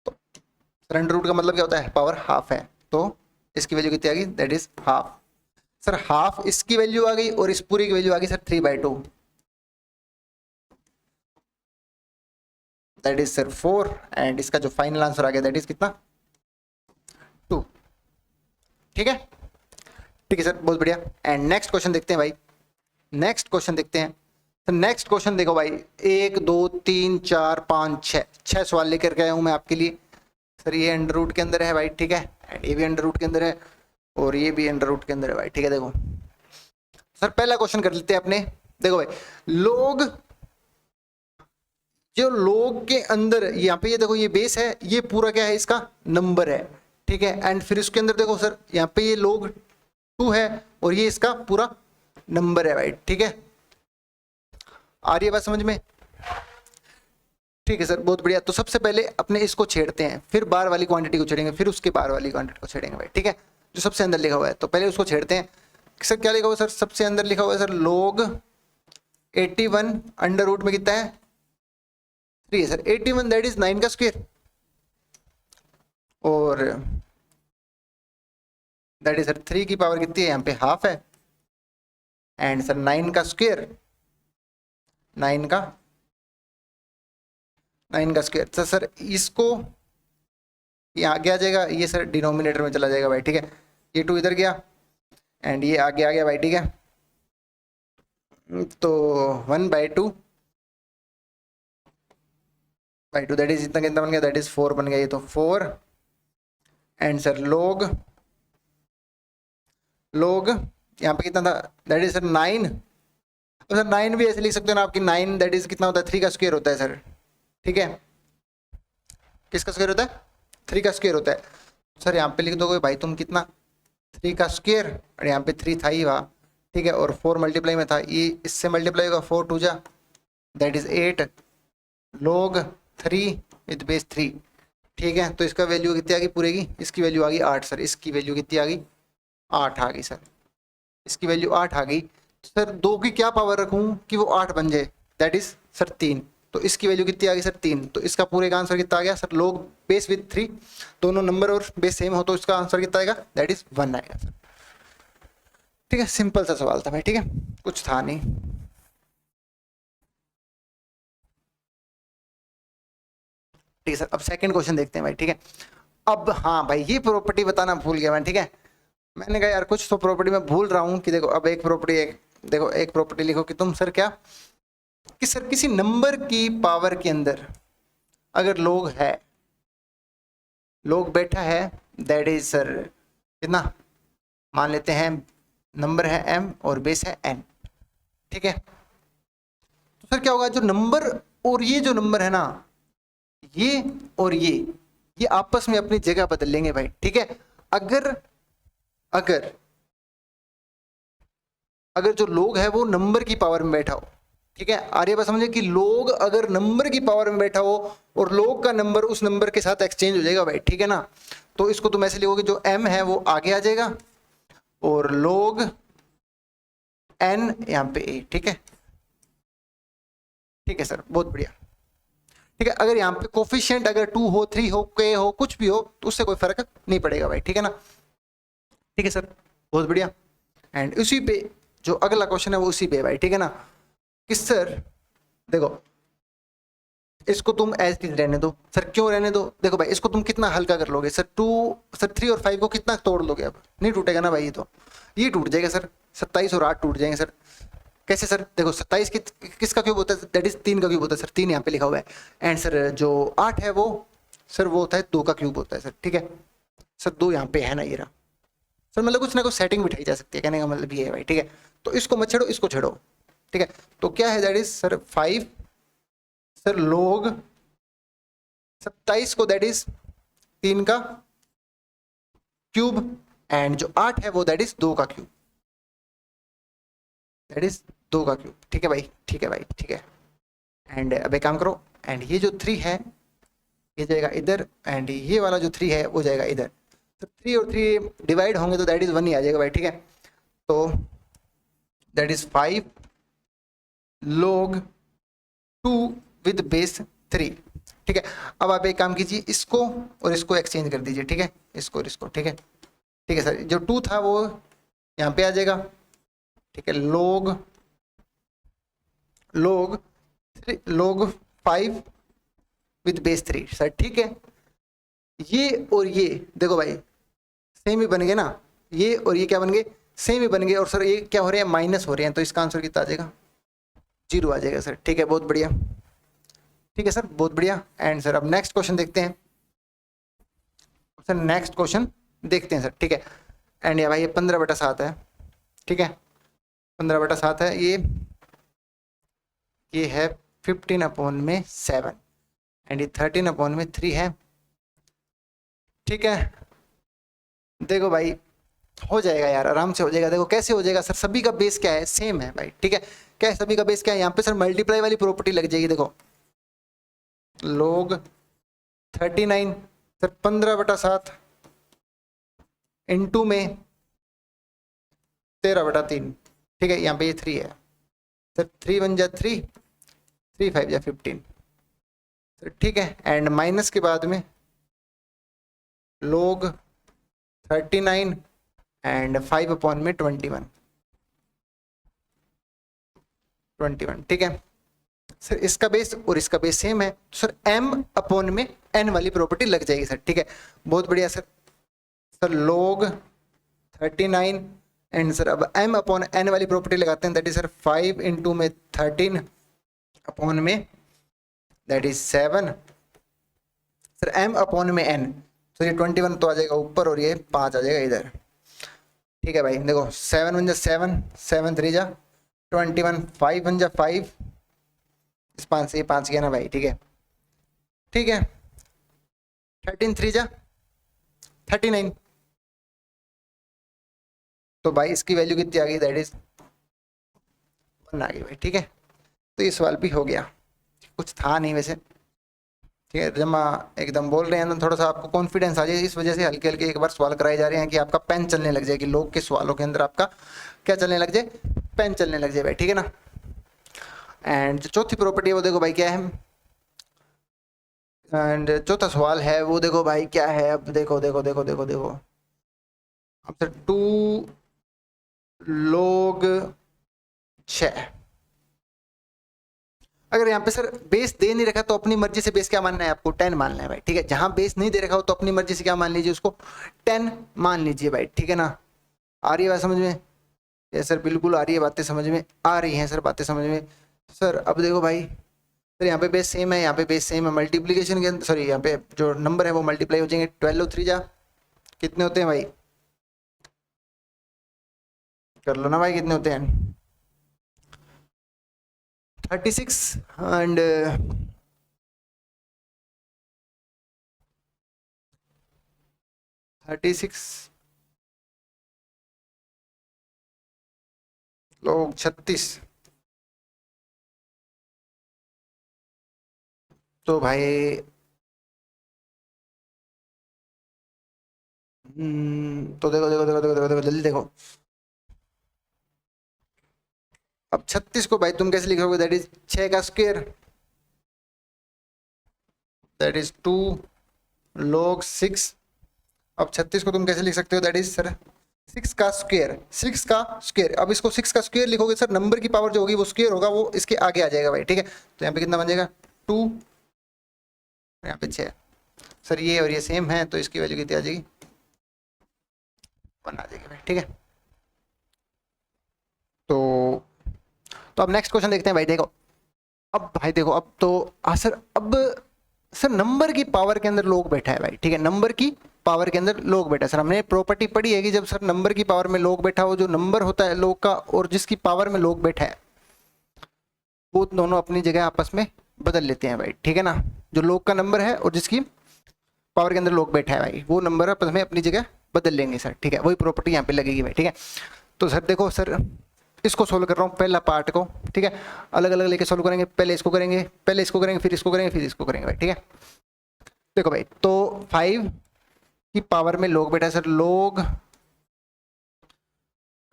तो सर अंडर रूट का मतलब क्या होता है, पावर हाफ है, तो इसकी वैल्यू कितनी आ गई, that is half. Sir half इसकी वैल्यू आ गई और इस पूरी की वैल्यू आ गई sir 3/2, that is sir 4। And इसका जो फाइनल आंसर आ गया दैट इज कितना, 2। ठीक है, ठीक है सर, बहुत बढ़िया। एंड नेक्स्ट क्वेश्चन देखते हैं भाई, नेक्स्ट क्वेश्चन देखते हैं। तो नेक्स्ट क्वेश्चन देखो भाई, 1 2 3 4 5 6 सवाल लेकर के आया हूं मैं आपके लिए। सर ये अंडर रूट के अंदर है भाई, ठीक है, एंड ये भी अंडर रूट के अंदर है और ये भी अंडर रूट के अंदर है भाई, ठीक है। देखो सर पहला क्वेश्चन कर लेते हैं अपने। देखो भाई लोग, जो लोग के अंदर यहाँ पे ये देखो ये बेस है, ये पूरा क्या है, इसका नंबर है, ठीक है। एंड फिर इसके अंदर देखो सर यहाँ पे ये लोग 2 है और ये इसका पूरा नंबर है भाई, ठीक है। आ रही है बात समझ में, ठीक है सर, बहुत बढ़िया। तो सबसे पहले अपने इसको छेड़ते हैं, फिर बाहर वाली क्वांटिटी को छेड़ेंगे, फिर उसके बाहर वाली क्वांटिटी को छेड़ेंगे भाई, ठीक है। जो सबसे अंदर लिखा हुआ है तो पहले उसको छेड़ते हैं। सर क्या लिखा हुआ है, सर सबसे अंदर लिखा हुआ है सर लोग 81 अंडर रूट में कितना है, 3 है सर। 81 दैट इज 9 का स्क्वायर और दैट इज सर 3 की पावर कितनी है, यहाँ पे हाफ है। एंड सर 9 का स्क्वायर, 9 का स्क्वायर। तो सर इसको ये आगे आ जाएगा, ये सर डिनोमिनेटर में चला जाएगा भाई, ठीक है। ये 2 इधर गया एंड ये आगे आ गया भाई, ठीक है। तो 1/2 दैट इज इतना कितना बन गया, दैट इज 4 बन गया, ये तो 4। एंड सर लोग यहाँ पे कितना था, दैट इज सर 9। तो सर 9 भी ऐसे लिख सकते हो ना आपकी, 9 दैट इज कितना होता है, 3 का स्क्वायर होता है सर, ठीक है। किसका स्क्वायर होता है, 3 का स्क्वायर होता है। सर यहाँ पे लिख दोगे भाई तुम कितना, 3 का स्क्वायर, और यहाँ पे 3 था ही वहाँ, ठीक है, और 4 मल्टीप्लाई में था, ये इससे मल्टीप्लाई होगा, 4 2 जा that is 8 log 3 with base 3, ठीक है। तो इसका वैल्यू कितनी आ गई पूरे की, इसकी वैल्यू आ गई 8 सर। इसकी वैल्यू कितनी आ गई, 8 आ गई सर, इसकी वैल्यू 8 आ गई। सर 2 की क्या पावर रखूं कि वो 8 बन जाए, दैट इज सर 3। तो इसकी वैल्यू कितनी आ गई सर, 3। तो इसका पूरे का आंसर कितना आ गया सर, लोग बेस विद 3, दोनों नंबर और बेस सेम हो तो इसका आंसर कितना आएगा, दैट इज 1 आएगा सर, ठीक है। सिंपल सा सवाल था भाई, ठीक है, कुछ था नहीं। ठीक है सर, अब सेकंड क्वेश्चन देखते हैं भाई, ठीक है। अब हाँ भाई ये प्रॉपर्टी बताना भूल गया मैं, ठीक है। मैंने कहा यार कुछ तो प्रॉपर्टी मैं भूल रहा हूँ कि देखो अब एक प्रॉपर्टी, देखो एक प्रॉपर्टी लिखो कि तुम सर क्या, कि सर किसी नंबर की पावर के अंदर अगर लोग है, लोग बैठा है, दैट इज सर कितना, मान लेते हैं नंबर है m और बेस है n, ठीक है। तो सर क्या होगा, जो नंबर और ये जो नंबर है ना, ये और ये आपस में अपनी जगह बदल लेंगे भाई, ठीक है। अगर अगर अगर जो लोग है वो नंबर की पावर में बैठा हो, ठीक है, आर्य बात समझे कि लोग अगर नंबर की पावर में बैठा हो और लोग का नंबर उस नंबर के साथ एक्सचेंज हो जाएगा भाई, ठीक है ना। तो इसको तुम ऐसे लिखोगे, जो m है वो आगे आ जाएगा और लोग n यहाँ पे a, ठीक है, ठीक है सर, बहुत बढ़िया, ठीक है। अगर यहाँ पे कोफिशिएंट अगर 2 हो, 3 हो, k हो, कुछ भी हो तो उससे कोई फर्क नहीं पड़ेगा भाई, ठीक है ना, ठीक है सर, बहुत बढ़िया। एंड उसी पे जो अगला क्वेश्चन है वो उसी पे भाई, ठीक है ना, कि सर देखो इसको तुम एज इट रहने दो। सर क्यों रहने दो, देखो भाई इसको तुम कितना हल्का कर लोगे सर, 3 और 5 को कितना तोड़ लोगे, अब नहीं टूटेगा ना भाई, ये टूट जाएगा सर, 27 और 8 टूट जाएंगे सर। कैसे सर, देखो 27 किसका क्यूब होता है, दैट इज 3 का क्यूब होता है सर, 3 यहाँ पे लिखा हुआ है। एंड सर जो 8 है वो सर वो होता है 2 का क्यूब होता है सर, ठीक है। सर 2 यहाँ पे है ना, ये रहा सर, मतलब कुछ ना कुछ सेटिंग बिठाई जा सकती है, कहने का मतलब ये है भाई, ठीक है। तो इसको मत छेड़ो, इसको छेड़ो, ठीक है। तो क्या है, दैट इज सर 5 सर लोग 27 को दैट इज 3 का क्यूब, एंड जो 8 है वो दैट इज 2 का क्यूब, दैट इज 2 का क्यूब, ठीक है भाई, ठीक है भाई, ठीक है। एंड अब एक काम करो, एंड ये जो 3 है ये जाएगा इधर, एंड ये वाला जो 3 है वो जाएगा इधर। तो 3 और 3 डिवाइड होंगे तो दैट इज 1 ही आ जाएगा भाई, ठीक है। तो that is 5 log 2 with base 3, ठीक है। अब आप एक काम कीजिए, इसको और इसको एक्सचेंज कर दीजिए, ठीक है, इसको और इसको, ठीक है। ठीक है सर, जो 2 था वो यहाँ पे आ जाएगा, ठीक है। log 5 विद बेस 3 सर, ठीक है। ये और ये देखो भाई सेम ही बन गए ना, ये और ये क्या बन गए, सेम ही बन गए। और सर ये क्या हो रहे हैं, माइनस हो रहे हैं, तो इसका आंसर कितना आ जाएगा, 0 आ जाएगा सर, ठीक है। बहुत बढ़िया, ठीक है सर, बहुत बढ़िया। एंड सर अब नेक्स्ट क्वेश्चन देखते हैं सर, नेक्स्ट क्वेश्चन देखते हैं सर, ठीक है। एंड ये भाई ये 15/7 है, ठीक है, 15/7 है। ये है 15/7 एंड ये 13/3 है, ठीक है। देखो भाई हो जाएगा यार, आराम से हो जाएगा। देखो कैसे हो जाएगा सर, सभी का बेस क्या है, सेम है भाई, ठीक है। क्या है, सभी का बेस क्या है, यहाँ पे सर मल्टीप्लाई वाली प्रॉपर्टी लग जाएगी। देखो log 39 सर 15/7 इंटू में 13/3, ठीक है। यहाँ पे ये 3 है सर, 3 1 जा 3, 3 5 जा 15 सर, ठीक है। एंड माइनस के बाद में log 39 एंड 5/21, ठीक है सर। इसका बेस और इसका बेस सेम है, तो सर m/n वाली प्रॉपर्टी लग जाएगी सर, ठीक है। बहुत बढ़िया sir. Sir log 39 and sir अब m/n वाली प्रॉपर्टी लगाते हैं, दैट इज सर 5 इंटू में 13 अपॉन में that is 7 sir m/n। Sir ये 21 तो आ जाएगा ऊपर और ये 5 आ जाएगा इधर, ठीक है भाई। देखो 7 1 जा 7, 7 3 जा 21, 5 1 जा 5, इस 5 से ये 5 गया ना भाई, ठीक है, ठीक है। 13 3 जा 39, तो भाई इसकी वैल्यू कितनी आ गई, दैट इज 1 आ गई भाई, ठीक है। तो ये सवाल भी हो गया, कुछ था नहीं वैसे, ठीक है। जब एकदम बोल रहे हैं तो थोड़ा सा आपको कॉन्फिडेंस आ जाए, इस वजह से हल्के हल्के एक बार सवाल कराए जा रहे हैं कि आपका पेन चलने लग जाए, कि लोग के सवालों के अंदर आपका क्या चलने लग जाए, पेन चलने लग जाए भाई, ठीक है ना। एंड जो चौथी प्रॉपर्टी है वो देखो भाई क्या है, एंड चौथा सवाल है वो देखो भाई क्या है। अब देखो देखो देखो देखो देखो अब सर 2 log 6, अगर यहाँ पे सर बेस दे नहीं रखा तो अपनी मर्जी से बेस क्या मानना है आपको, 10 मानना है भाई, ठीक है। जहां बेस नहीं दे रखा हो तो अपनी मर्जी से क्या मान लीजिए, उसको 10 मान लीजिए भाई, ठीक है ना। आ रही है बात समझ में, ये सर बिल्कुल आ रही है, बातें समझ में आ रही हैं सर, बातें समझ में। सर अब देखो भाई सर यहाँ पे बेस सेम है, यहाँ पे बेस सेम है, मल्टीप्लीकेशन के अंदर सॉरी यहाँ पे जो नंबर है वो मल्टीप्लाई हो जाएंगे। 12 और 3 जा कितने होते हैं भाई, कर लो ना भाई, कितने होते हैं 36 एंड 36 log 36, तो भाई तो देखो देखो देखो देखो देखो देखो जल्दी देखो। अब 36 को भाई तुम कैसे लिखोगे, दैट इज 6 का स्क्वायर, दैट इज 2 log 6। अब 36 को तुम कैसे लिख सकते हो, दैट इज सर 6 का स्क्वायर, 6 का स्क्वायर। अब इसको 6 का स्क्वायर लिखोगे सर, नंबर की पावर जो होगी वो स्क्वायर होगा, वो इसके आगे आ जाएगा भाई, ठीक है। तो यहाँ पे कितना बन जाएगा 2, यहाँ पे 6 सर, ये और ये सेम है तो इसकी वैल्यू कितनी आ जाएगी 1 आ जाएगी भाई, ठीक है। तो अब नेक्स्ट क्वेश्चन देखते हैं भाई। देखो अब भाई देखो अब तो सर अब सर नंबर की पावर के अंदर लोग बैठा है भाई, ठीक है। नंबर की पावर के अंदर लोग बैठा है सर, हमने प्रॉपर्टी पढ़ी है कि जब सर नंबर की पावर में लोग बैठा हो, जो नंबर होता है लोग का और जिसकी पावर में लोग बैठा है वो दोनों अपनी जगह आपस में बदल लेते हैं भाई, ठीक है ना। जो लोग का नंबर है और जिसकी पावर के अंदर लोग बैठा है भाई, वो नंबर आपस में अपनी जगह बदल लेंगे सर, ठीक है। वही प्रॉपर्टी यहाँ पे लगेगी भाई, ठीक है। तो सर देखो सर इसको सोल्व कर रहा हूँ पहला पार्ट को, ठीक है, अलग अलग लेके सोल्व करेंगे, पहले इसको करेंगे, पहले इसको करेंगे, फिर इसको करेंगे, फिर इसको करेंगे भाई, ठीक है। देखो भाई, तो 5 की पावर में लोग बेटा सर, लोग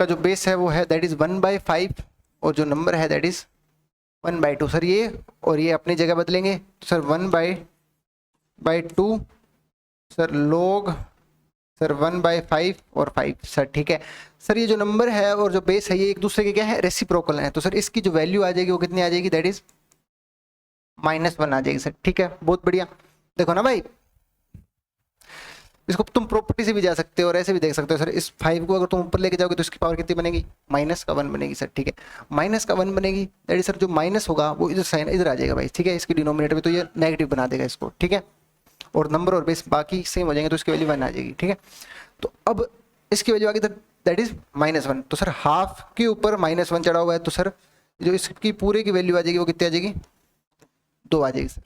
का जो बेस है वो है दैट इज 1/5 और जो नंबर है दैट इज 1/2 सर। ये और ये अपनी जगह बदलेंगे तो सर 1/2 सर लोग सर 1/5 और 5 सर, ठीक है सर। ये जो नंबर है और जो बेस है ये एक दूसरे के क्या है, रेसिप्रोकल है, तो सर इसकी जो वैल्यू आ जाएगी वो कितनी आ जाएगी, दैट इज -1 आ जाएगी सर, ठीक है, बहुत बढ़िया। देखो ना भाई, इसको तुम प्रॉपर्टी से भी जा सकते हो और ऐसे भी देख सकते हो सर। इस 5 को अगर तुम ऊपर लेके जाओगे तो इसकी पावर कितनी बनेगी, -1 बनेगी सर, ठीक है, -1 बनेगी, दैट इज सर जो माइनस होगा वो इधर साइन इधर आ जाएगा भाई, ठीक है, इसकी डिनोमिनेटर में, तो ये नेगेटिव बना देगा इसको, ठीक है, और नंबर और बेस बाकी सेम हो जाएंगे तो इसकी वैल्यू 1 आ जाएगी, ठीक है। तो अब इसकी वैल्यू आ गई दैट इज -1, तो सर हाफ के ऊपर -1 चढ़ा हुआ है, तो सर जो इसकी पूरे की वैल्यू आ जाएगी वो कितनी आ जाएगी, 2 आ जाएगी सर,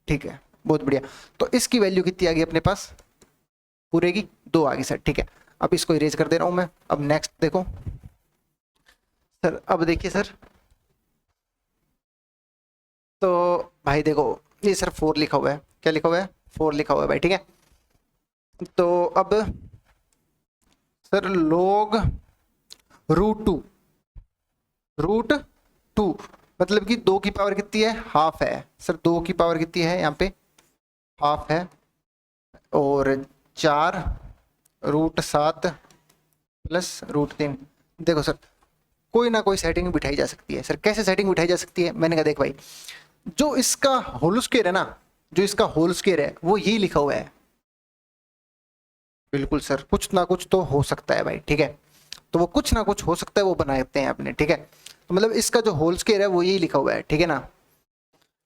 ठीक है, बहुत बढ़िया। तो इसकी वैल्यू कितनी आ गई अपने पास, पूरे की 2 आ गई सर, ठीक है। अब इसको इरेज कर दे रहा हूं मैं। अब नेक्स्ट देखो सर, अब देखिए सर, तो भाई देखो ये सर 4 लिखा हुआ है, क्या लिखा हुआ है, 4 लिखा हुआ है भाई, ठीक है। तो अब सर लोग √2 मतलब कि 2 की पावर कितनी है, हाफ है सर, 2 की पावर कितनी है यहाँ पे, हाफ है, और 4 √7 प्लस √3। देखो सर कोई ना कोई सेटिंग बिठाई जा सकती है सर, कैसे सेटिंग बिठाई जा सकती है, मैंने कहा देख भाई, जो इसका होल स्क्वायर है ना, जो इसका होल स्क्वायर है वो यही लिखा हुआ है, बिल्कुल सर, कुछ ना कुछ तो हो सकता है भाई, ठीक है, तो वो कुछ ना कुछ हो सकता है वो बनाते हैं अपने, ठीक है, तो मतलब इसका जो होल स्क्वायर है वो यही लिखा हुआ है, ठीक है ना।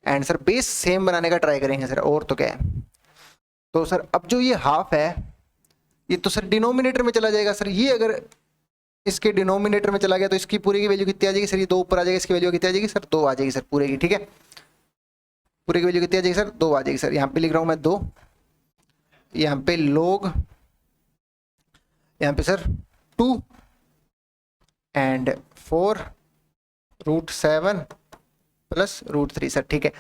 एंड सर बेस सेम बनाने का ट्राई करेंगे सर, और तो क्या है। तो सर अब जो ये हाफ है ये तो सर डिनोमिनेटर में चला जाएगा सर, ये अगर इसके डिनोमिनेटर में चला गया तो इसकी पूरी की वैल्यू कितनी आ जाएगी सर, ये 2 ऊपर आ जाएगा, इसकी वैल्यू कितनी आ जाएगी सर, 2 आ जाएगी सर पूरे की, ठीक है, पूरे की वैल्यू कितनी आ जाएगी सर, 2 आ जाएगी सर। यहाँ पे लिख रहा हूँ मैं 2, यहाँ पे लोग, यहाँ पे सर 2 एंड 4 √7 प्लस √3 सर, ठीक है।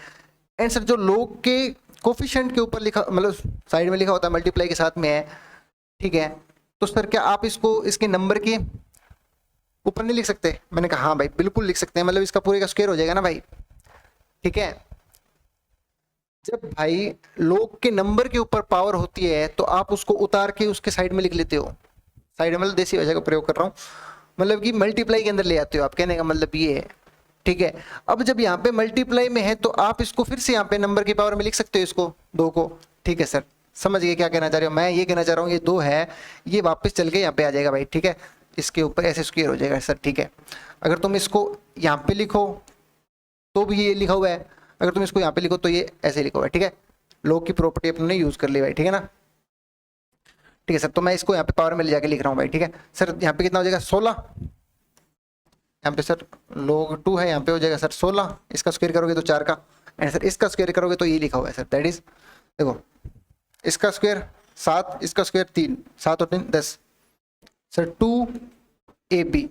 एंड सर जो लोग के कोफिशिएंट के ऊपर लिखा, मतलब साइड में लिखा होता है मल्टीप्लाई के साथ में है, ठीक है, तो सर क्या आप इसको इसके नंबर के ऊपर नहीं लिख सकते, मैंने कहा हाँ भाई बिल्कुल लिख सकते हैं, मतलब इसका पूरे का स्क्वायर हो जाएगा ना भाई, ठीक है। जब भाई लोग के नंबर के ऊपर पावर होती है तो आप उसको उतार के उसके साइड में लिख लेते हो, साइड में मतलब देसी भाषा का प्रयोग कर रहा हूँ, मतलब कि मल्टीप्लाई के अंदर ले आते हो आप, कहने का मतलब ये है, ठीक है। अब जब यहाँ पे मल्टीप्लाई में है तो आप इसको फिर से यहाँ पे नंबर की पावर में लिख सकते हो इसको 2 को, ठीक है सर, समझ गए क्या कहना चाह रहे हो, मैं ये कहना चाह रहा हूँ ये 2 है, ये वापस चल के यहाँ पे आ जाएगा भाई, ठीक है, इसके ऊपर ऐसे स्क्वायर हो जाएगा सर, ठीक है। अगर तुम इसको यहाँ पे लिखो तो भी ये लिखा हुआ है, अगर तुम इसको यहाँ पे लिखो तो ये ऐसे लिखा हुआ है, ठीक है, लोग की प्रॉपर्टी अपने यूज कर ली भाई, ठीक है ना, ठीक है सर। तो मैं इसको यहाँ पे पावर में ले जाके लिख रहा हूँ भाई, ठीक है सर। यहाँ पे कितना हो जाएगा 16, यहाँ पे सर log 2 है, यहाँ पे हो जाएगा सर 16, इसका स्क्वायर करोगे तो 4 का, एंड सर इसका स्क्वायर करोगे तो ये लिखा हुआ है सर, दैट इज देखो इसका स्क्वायर 7, इसका स्क्वायर 3, 7 और 3 10 सर 2ab,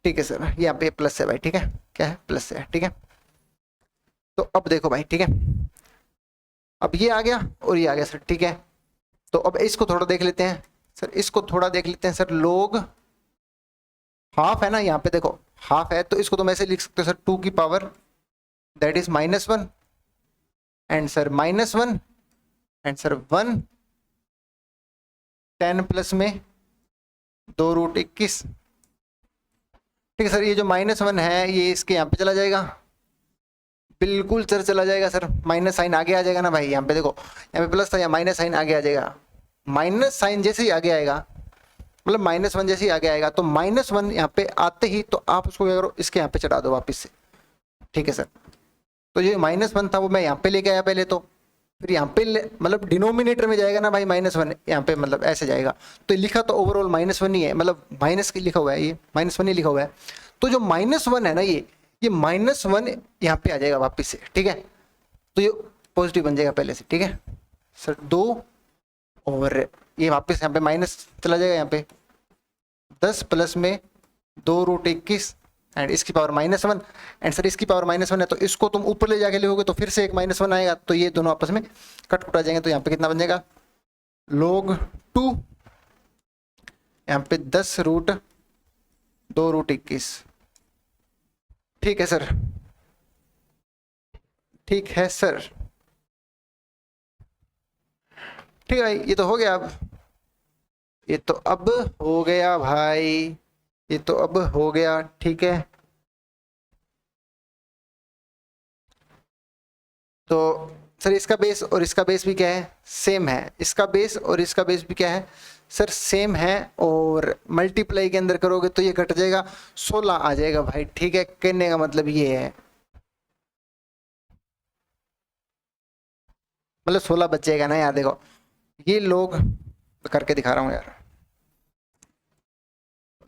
ठीक है सर, यहाँ पे प्लस है भाई, ठीक है, क्या है प्लस है, ठीक है। तो अब देखो भाई, ठीक है, अब ये आ गया और ये आ गया सर, ठीक है। तो अब इसको थोड़ा देख लेते हैं सर, इसको थोड़ा देख लेते हैं सर, लोग हाफ है ना, यहाँ पे देखो हाफ है, तो इसको तुम ऐसे लिख सकते हो सर 2 की power that is -1 and sir -1 and sir 1 10 plus में 2√21, ठीक है सर। ये जो -1 है ये इसके यहाँ पे चला जाएगा, बिल्कुल सर चला जाएगा सर, माइनस साइन आगे आ जाएगा ना भाई, यहाँ पे देखो यहाँ पे प्लस था, यहाँ माइनस साइन आगे आ जाएगा, माइनस साइन जैसे ही आगे आएगा, मतलब -1 जैसे ही आगे आएगा तो -1 यहाँ पे आते ही तो आप उसको क्या करो, इसके यहाँ पे चढ़ा दो वापस से, ठीक है सर। तो ये -1 था वो मैं यहाँ पे लेके आया पहले, तो फिर यहाँ पे मतलब डिनोमिनेटर में जाएगा ना भाई -1, यहाँ पे मतलब ऐसे जाएगा, तो लिखा तो ओवरऑल -1 ही है, मतलब माइनस लिखा हुआ है, ये -1 ही लिखा हुआ है, तो जो -1 है ना ये -1 यहाँ पे आ जाएगा वापस से, ठीक है, तो ये पॉजिटिव बन जाएगा पहले से, ठीक है सर 2, और ये वापस यहाँ पे माइनस चला जाएगा, यहाँ पे 10 प्लस में 2√21 एंड इसकी पावर -1 एंड सर इसकी पावर -1 है तो इसको तुम ऊपर ले जाके लिखोगे तो फिर से एक -1 आएगा, तो ये दोनों आपस में कट कुटा जाएंगे, तो यहाँ पे कितना बन जाएगा log 2, यहाँ पे 10√2√21। ठीक है सर, ठीक है सर, ठीक है भाई, ये तो हो गया अब, ये तो अब हो गया भाई, ये तो अब हो गया। ठीक है, तो सर इसका बेस और इसका बेस भी क्या है, सेम है, इसका बेस और इसका बेस भी क्या है सर, सेम है, और मल्टीप्लाई के अंदर करोगे तो ये कट जाएगा, 16 आ जाएगा भाई। ठीक है, कहने का मतलब ये है, मतलब 16 बच जाएगा ना यार। देखो ये लोग करके दिखा रहा हूँ यार,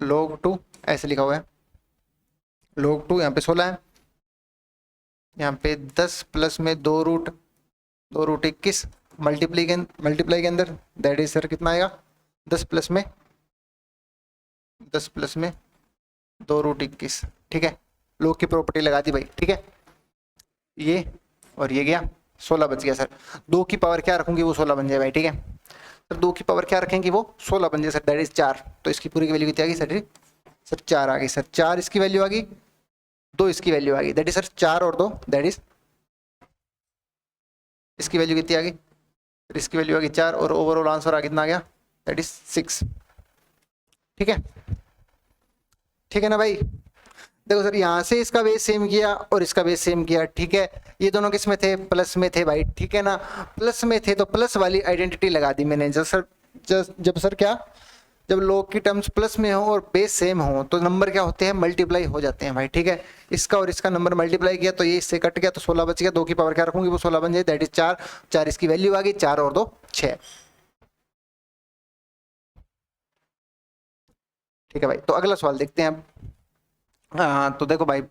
log 2 ऐसे लिखा हुआ है, log 2 यहाँ पे 16 है, यहाँ पे 10 प्लस में 2√21 मल्टीप्लाई के अंदर दैट इज सर कितना आएगा 10 प्लस में 2√21। ठीक है, log की प्रॉपर्टी लगा दी भाई। ठीक है, ये और ये गया, 16 बच गया सर। 2 की पावर क्या रखूंगी वो 16 बन जाए भाई। ठीक है सर, 2 की पावर क्या रखेंगे वो 16 बन जाए सर, दैट इज 4। तो इसकी पूरी की वैल्यू कितनी आ गई सर, सर 4 आ गई सर, 4 इसकी वैल्यू आ गई, 2 इसकी वैल्यू आ गई, दैट इज सर 4 और 2 दैट इज, इसकी वैल्यू कितनी आ गई, इसकी वैल्यू आ गई 4 और ओवरऑल आंसर आ कितना आ गया, दैट इज 6। ठीक है, ठीक है ना भाई। देखो सर यहाँ से इसका बेस सेम किया और इसका बेस सेम किया। ठीक है, ये दोनों किस में थे, प्लस में थे भाई। ठीक है ना, प्लस में थे तो प्लस वाली आइडेंटिटी लगा दी मैंने। जब सर क्या, जब log की टर्म्स प्लस में हो और बेस सेम हो तो नंबर क्या होते हैं, मल्टीप्लाई हो जाते हैं भाई। ठीक है, इसका और इसका नंबर मल्टीप्लाई किया तो ये इससे कट गया तो 16 बच गया, 2 की पावर क्या रखूंगी वो 16 बन जाए, दैट इज 4। 4 इसकी वैल्यू आ गई, 4 और 2 6। ठीक है भाई, तो अगला सवाल देखते हैं अब। हाँ तो देखो भाई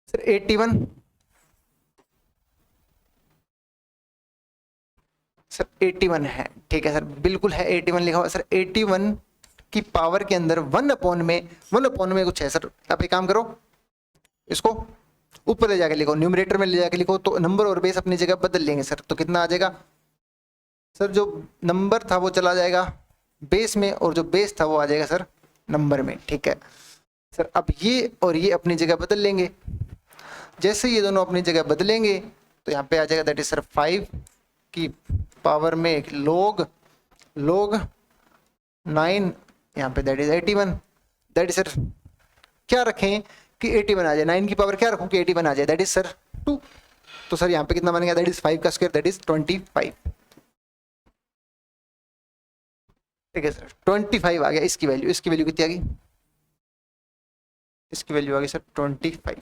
सर 81, सर 81 है। ठीक है सर, बिल्कुल है, 81 लिखा हुआ सर। 81 की पावर के अंदर 1/में कुछ है सर। आप एक काम करो, इसको ऊपर ले जाके लिखो, न्यूमरेटर में ले जाके लिखो, तो नंबर और बेस अपनी जगह बदल लेंगे सर। तो कितना आ जाएगा सर, जो नंबर था वो चला जाएगा बेस में और जो बेस था वो आ जाएगा सर नंबर में। ठीक है सर, अब ये और ये अपनी जगह बदल लेंगे। जैसे ये दोनों अपनी जगह बदलेंगे तो यहाँ पे आ जाएगा दैट इज सर 5 की पावर में एक log 9, यहाँ पे that is 81। That is sir क्या रखें कि 81 आ जाए, 9 की पावर क्या रखूं कि 81 आ जाए, दैट इज सर 2। तो सर यहाँ पे कितना बन गया, दैट इज 5 का स्क्वायर दैट इज 25। ठीक है सर, 25 आ गया इसकी वैल्यू। इसकी वैल्यू कितनी आ गई, इसकी वैल्यू आ गई सर 25।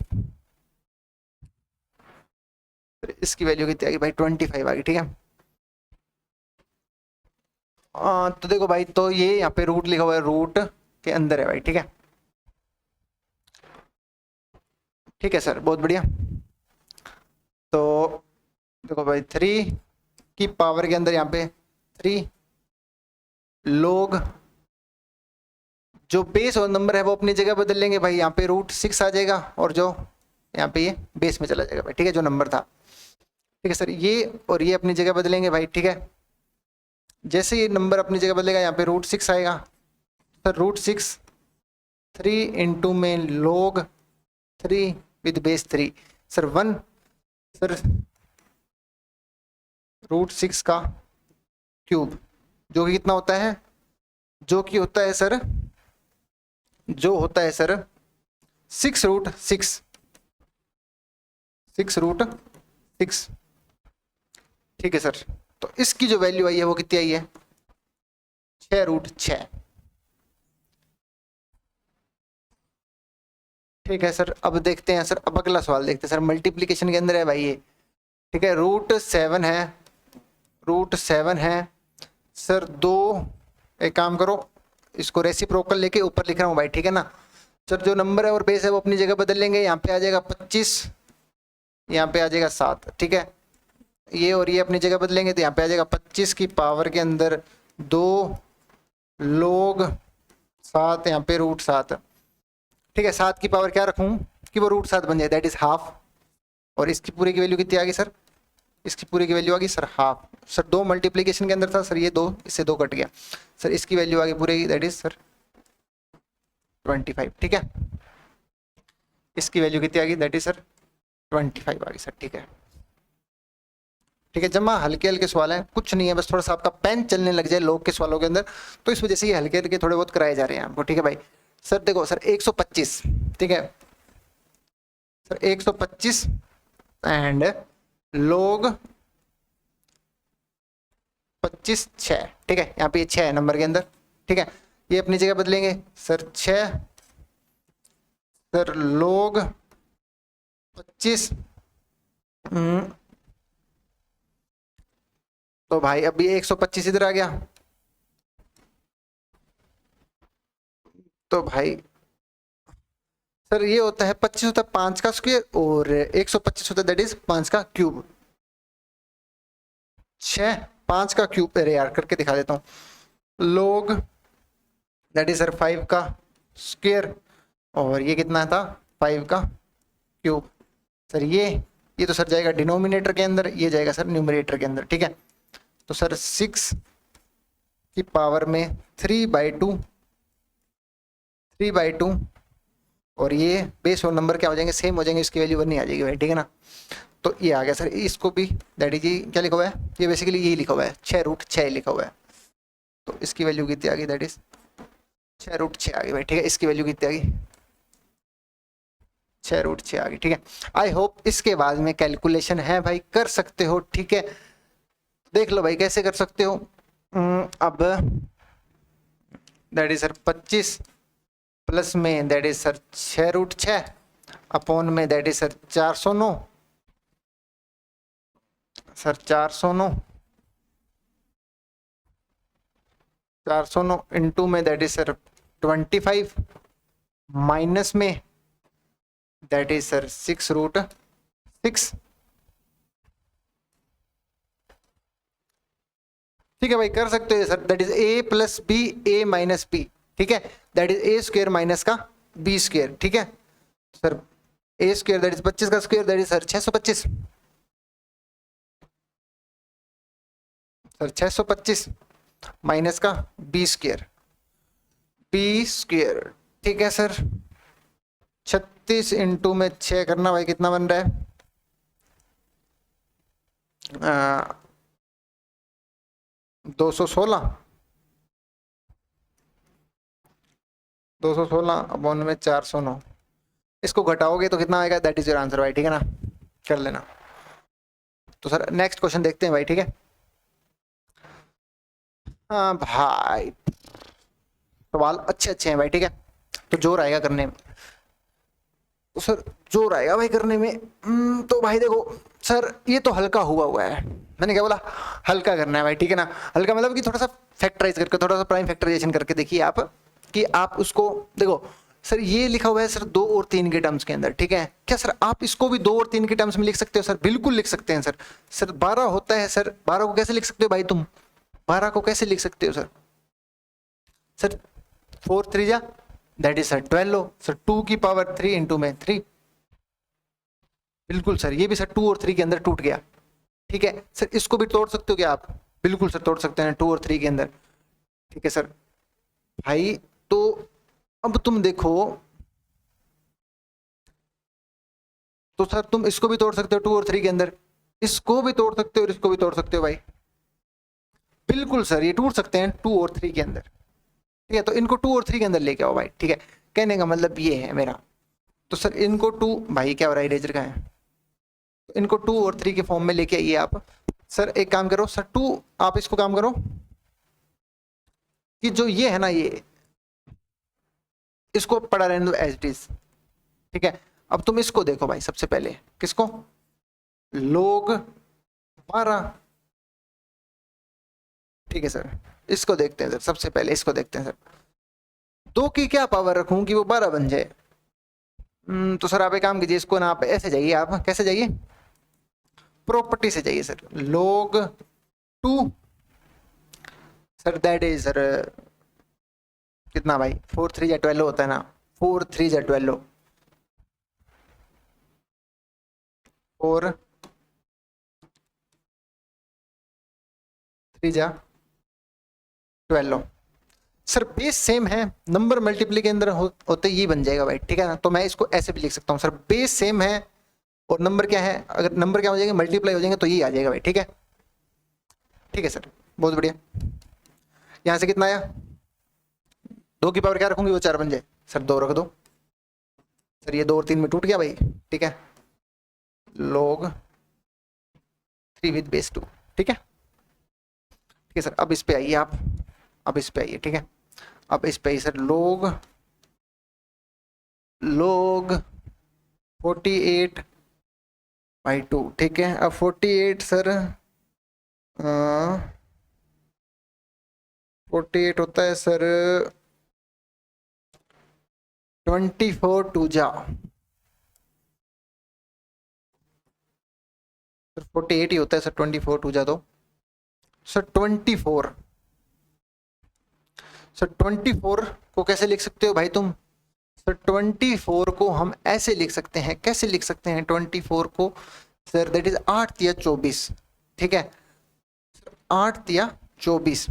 इसकी वैल्यू कितनी आ गई भाई, 25 आ गई। ठीक है, तो देखो भाई, तो ये यहाँ पे रूट लिखा हुआ है, रूट के अंदर है भाई। ठीक है, ठीक है सर, बहुत बढ़िया। तो देखो भाई 3 की पावर के अंदर यहाँ पे 3 log, जो बेस और नंबर है वो अपनी जगह बदल लेंगे भाई। यहाँ पे √6 आ जाएगा और जो यहाँ पे ये बेस में चला जाएगा भाई। ठीक है, जो नंबर था। ठीक है सर, ये और ये अपनी जगह बदलेंगे भाई। ठीक है, जैसे ये नंबर अपनी जगह बदलेगा यहाँ पे √6 आएगा सर, √6 3 इंटू में log 3 with base 3 sir 1 sir √6 का क्यूब, जो कि कितना होता है, जो कि होता है सर, जो होता है सर 6√6 6√6। ठीक है सर, तो इसकी जो वैल्यू आई है वो कितनी आई है, 6√6। ठीक है सर, अब देखते हैं सर, अब अगला सवाल देखते हैं सर, मल्टीप्लिकेशन के अंदर है भाई ये। ठीक है, √7 है, √7 है सर। एक काम करो, इसको रेसिप्रोकल लेके ऊपर लिख रहा हूँ भाई। ठीक है ना सर, जो नंबर है और बेस है वो अपनी जगह बदल लेंगे। यहाँ पे आ जाएगा 25, यहाँ पे आ जाएगा 7। ठीक है, ये और ये अपनी जगह बदलेंगे तो यहाँ पे आ जाएगा 25 की पावर के अंदर 2 log 7 यहाँ पे √7, ठीक है। 7 की पावर क्या रखूँ कि वो √7 बन जाए, दैट इज हाफ। और इसकी पूरी की वैल्यू कितनी आ गई सर, इसकी पूरी की वैल्यू आ गई सर हाफ। सर 2 मल्टीप्लीकेशन के अंदर था सर, ये 2 इससे 2 कट गया सर, इसकी वैल्यू आ गई पूरी दैट इज सर 25, ठीक है। इसकी वैल्यू कितनी आ गई दैट इज सर 25 आ गई सर, ठीक है। ठीक है, जमा हल्के हल्के सवाल हैं, कुछ नहीं है, बस थोड़ा सा आपका पेन चलने लग जाए लोग के सवालों के अंदर, तो इस वजह से ये हल्के हल्के थोड़े बहुत कराए जा रहे हैं आपको, ठीक है भाई। सर देखो सर 125, ठीक है सर 125 एंड log 25 6, ठीक है। यहाँ पे ये 6 है नंबर के अंदर, ठीक है। ये अपनी जगह बदलेंगे सर 6 सर log 25, तो भाई अभी 125 इधर आ गया, तो भाई सर ये होता है 25 होता है 5 का स्क्वायर और 125 होता है दैट इज 5 का क्यूब। 6 5 का क्यूब, अरे यार करके दिखा देता हूँ। log दैट इज सर 5 का स्क्वायर और ये कितना था 5 का क्यूब। सर ये तो सर जाएगा डिनोमिनेटर के अंदर, ये जाएगा सर न्यूमरेटर के अंदर, ठीक है। तो सर 6 की पावर में 3/2 और ये बेस और नंबर क्या हो जाएंगे, सेम हो जाएंगे, इसकी वैल्यू 1 नहीं आ जाएगी भाई, ठीक है ना। तो ये आ गया सर, इसको भी दैट इज क्या लिखा हुआ है, ये बेसिकली यही लिखा हुआ है 6√6 लिखा हुआ है, तो इसकी वैल्यू कितनी आ गई दैट इज 6√6 आ गई भाई, ठीक है। इसकी वैल्यू कितनी आ गई 6√6 आ गई, ठीक है। आई होप इसके बाद में कैलकुलेशन है भाई, कर सकते हो, ठीक है। देख लो भाई कैसे कर सकते हो। अब दैट इज सर 25 प्लस में दैट इज सर 6√6 अपॉन में that is sir 409 sir 409 into में दैट इज सर 25 माइनस में दैट इज सर 6√6, ठीक है भाई कर सकते हो sir, that is a plus B a minus B, ठीक है। That is a square minus का b स्क्वायर, ठीक है sir. a square that is 25 का square that is sir 625 sir 625 minus का b स्क्वायर ठीक है सर। 36 इंटू में 6 करना भाई, कितना बन रहा है 216 अपॉन में 409, इसको घटाओगे तो कितना आएगा दैट इज योर आंसर भाई, ठीक है ना, कर लेना। तो सर नेक्स्ट क्वेश्चन देखते हैं भाई, ठीक है। हाँ भाई सवाल अच्छे अच्छे हैं भाई, ठीक है। तो जोर आएगा करने में, तो सर जोर आएगा भाई करने में। तो भाई देखो सर ये तो हल्का हुआ है, मैंने क्या बोला हल्का करना है भाई, ठीक है ना। हल्का मतलब कि थोड़ा सा फैक्टराइज करके, थोड़ा सा प्राइम फैक्टराइजेशन करके देखिए आप, कि आप उसको देखो सर ये लिखा हुआ है सर 2 और 3 के टर्म्स के अंदर, ठीक है। क्या सर आप इसको भी 2 और 3 के टर्म्स में लिख सकते हो सर, बिल्कुल लिख सकते हैं सर। सर 12 होता है सर, 12 को कैसे लिख सकते हो भाई तुम, 12 को कैसे लिख सकते हो सर, सर 4 3 जा दैट इज सर 12 हो सर, 2 की पावर 3 इंटू में 3, बिल्कुल सर ये भी सर 2 और 3 के अंदर टूट गया, ठीक है सर। इसको भी तोड़ सकते हो क्या आप, बिल्कुल सर तोड़ सकते हैं 2 और 3 के अंदर, ठीक है सर भाई। तो अब तुम देखो, तो सर तुम इसको भी तोड़ सकते हो 2 और 3 के अंदर, इसको भी तोड़ सकते हो और इसको भी तोड़ सकते हो भाई, बिल्कुल सर ये टूट सकते हैं 2 और 3 के अंदर, ठीक है। तो इनको 2 और 3 के अंदर लेके आओ भाई, ठीक है। कहने का मतलब ये है मेरा, तो सर इनको 2 भाई क्या हो रहा है इरेजर का है, तो इनको 2 और 3 के फॉर्म में लेके आइए आप। सर एक काम करो सर 2, आप इसको काम करो कि जो ये है ना ये इसको पढ़ा रहने दो एज इट इज, ठीक है। अब तुम इसको देखो भाई सबसे पहले, किसको log 12, ठीक है सर। इसको देखते हैं सर, सबसे पहले इसको देखते हैं सर, 2 की क्या पावर रखूं कि वो 12 बन जाए। तो सर आप एक काम कीजिए, इसको ना आप ऐसे जाइए, आप कैसे जाइए प्रॉपर्टी से जाइए sir, log 2 sir that is sir कितना भाई, 4 3 या 12 होता है ना, 4 3 या 12, 4 3 या 12। सर बेस सेम है, नंबर मल्टीप्लाई के अंदर होते ये बन जाएगा भाई, ठीक है ना। तो मैं इसको ऐसे भी लिख सकता हूँ, सर बेस सेम है और नंबर क्या है, अगर नंबर क्या हो जाएंगे मल्टीप्लाई हो जाएंगे तो ये आ जाएगा भाई, ठीक है। ठीक है सर, बहुत बढ़िया। यहाँ से कितना आया, 2 की पावर क्या रखूंगी, वो 4 बन जाए, सर 2 रख दो। सर ये 2 और 3 में टूट गया भाई, ठीक है। log 3 विद बेस 2, ठीक है। ठीक है सर, अब इस पे आइए आप, अब इस पे आइए, ठीक है। अब इस पे आइए सर, log 48 बाई 2, ठीक है। अब 48 सर 48 होता है सर 24 टू जा, सर 48 ही होता है सर, 24 टू जा तो सर 24। सर 24 को कैसे लिख सकते हो भाई तुम, सर 24 को हम ऐसे लिख सकते हैं, कैसे लिख सकते हैं 24 को सर, दैट इज 8 या 24, ठीक है। 8 या 24,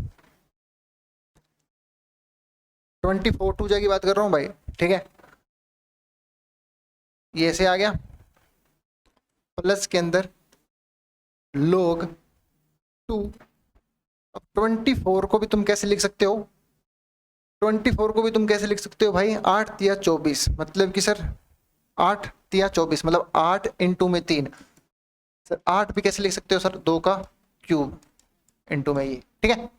24 टू जा की बात कर रहा हूँ भाई, ठीक है। ये ऐसे आ गया, प्लस के अंदर log 2। अब 24 को भी तुम कैसे लिख सकते हो, 24 को भी तुम कैसे लिख सकते हो भाई, 8 या 24, मतलब कि सर 8 या 24 मतलब 8 इंटू में 3, सर 8 भी कैसे लिख सकते हो सर, 2 का क्यूब इंटू में ये, ठीक है।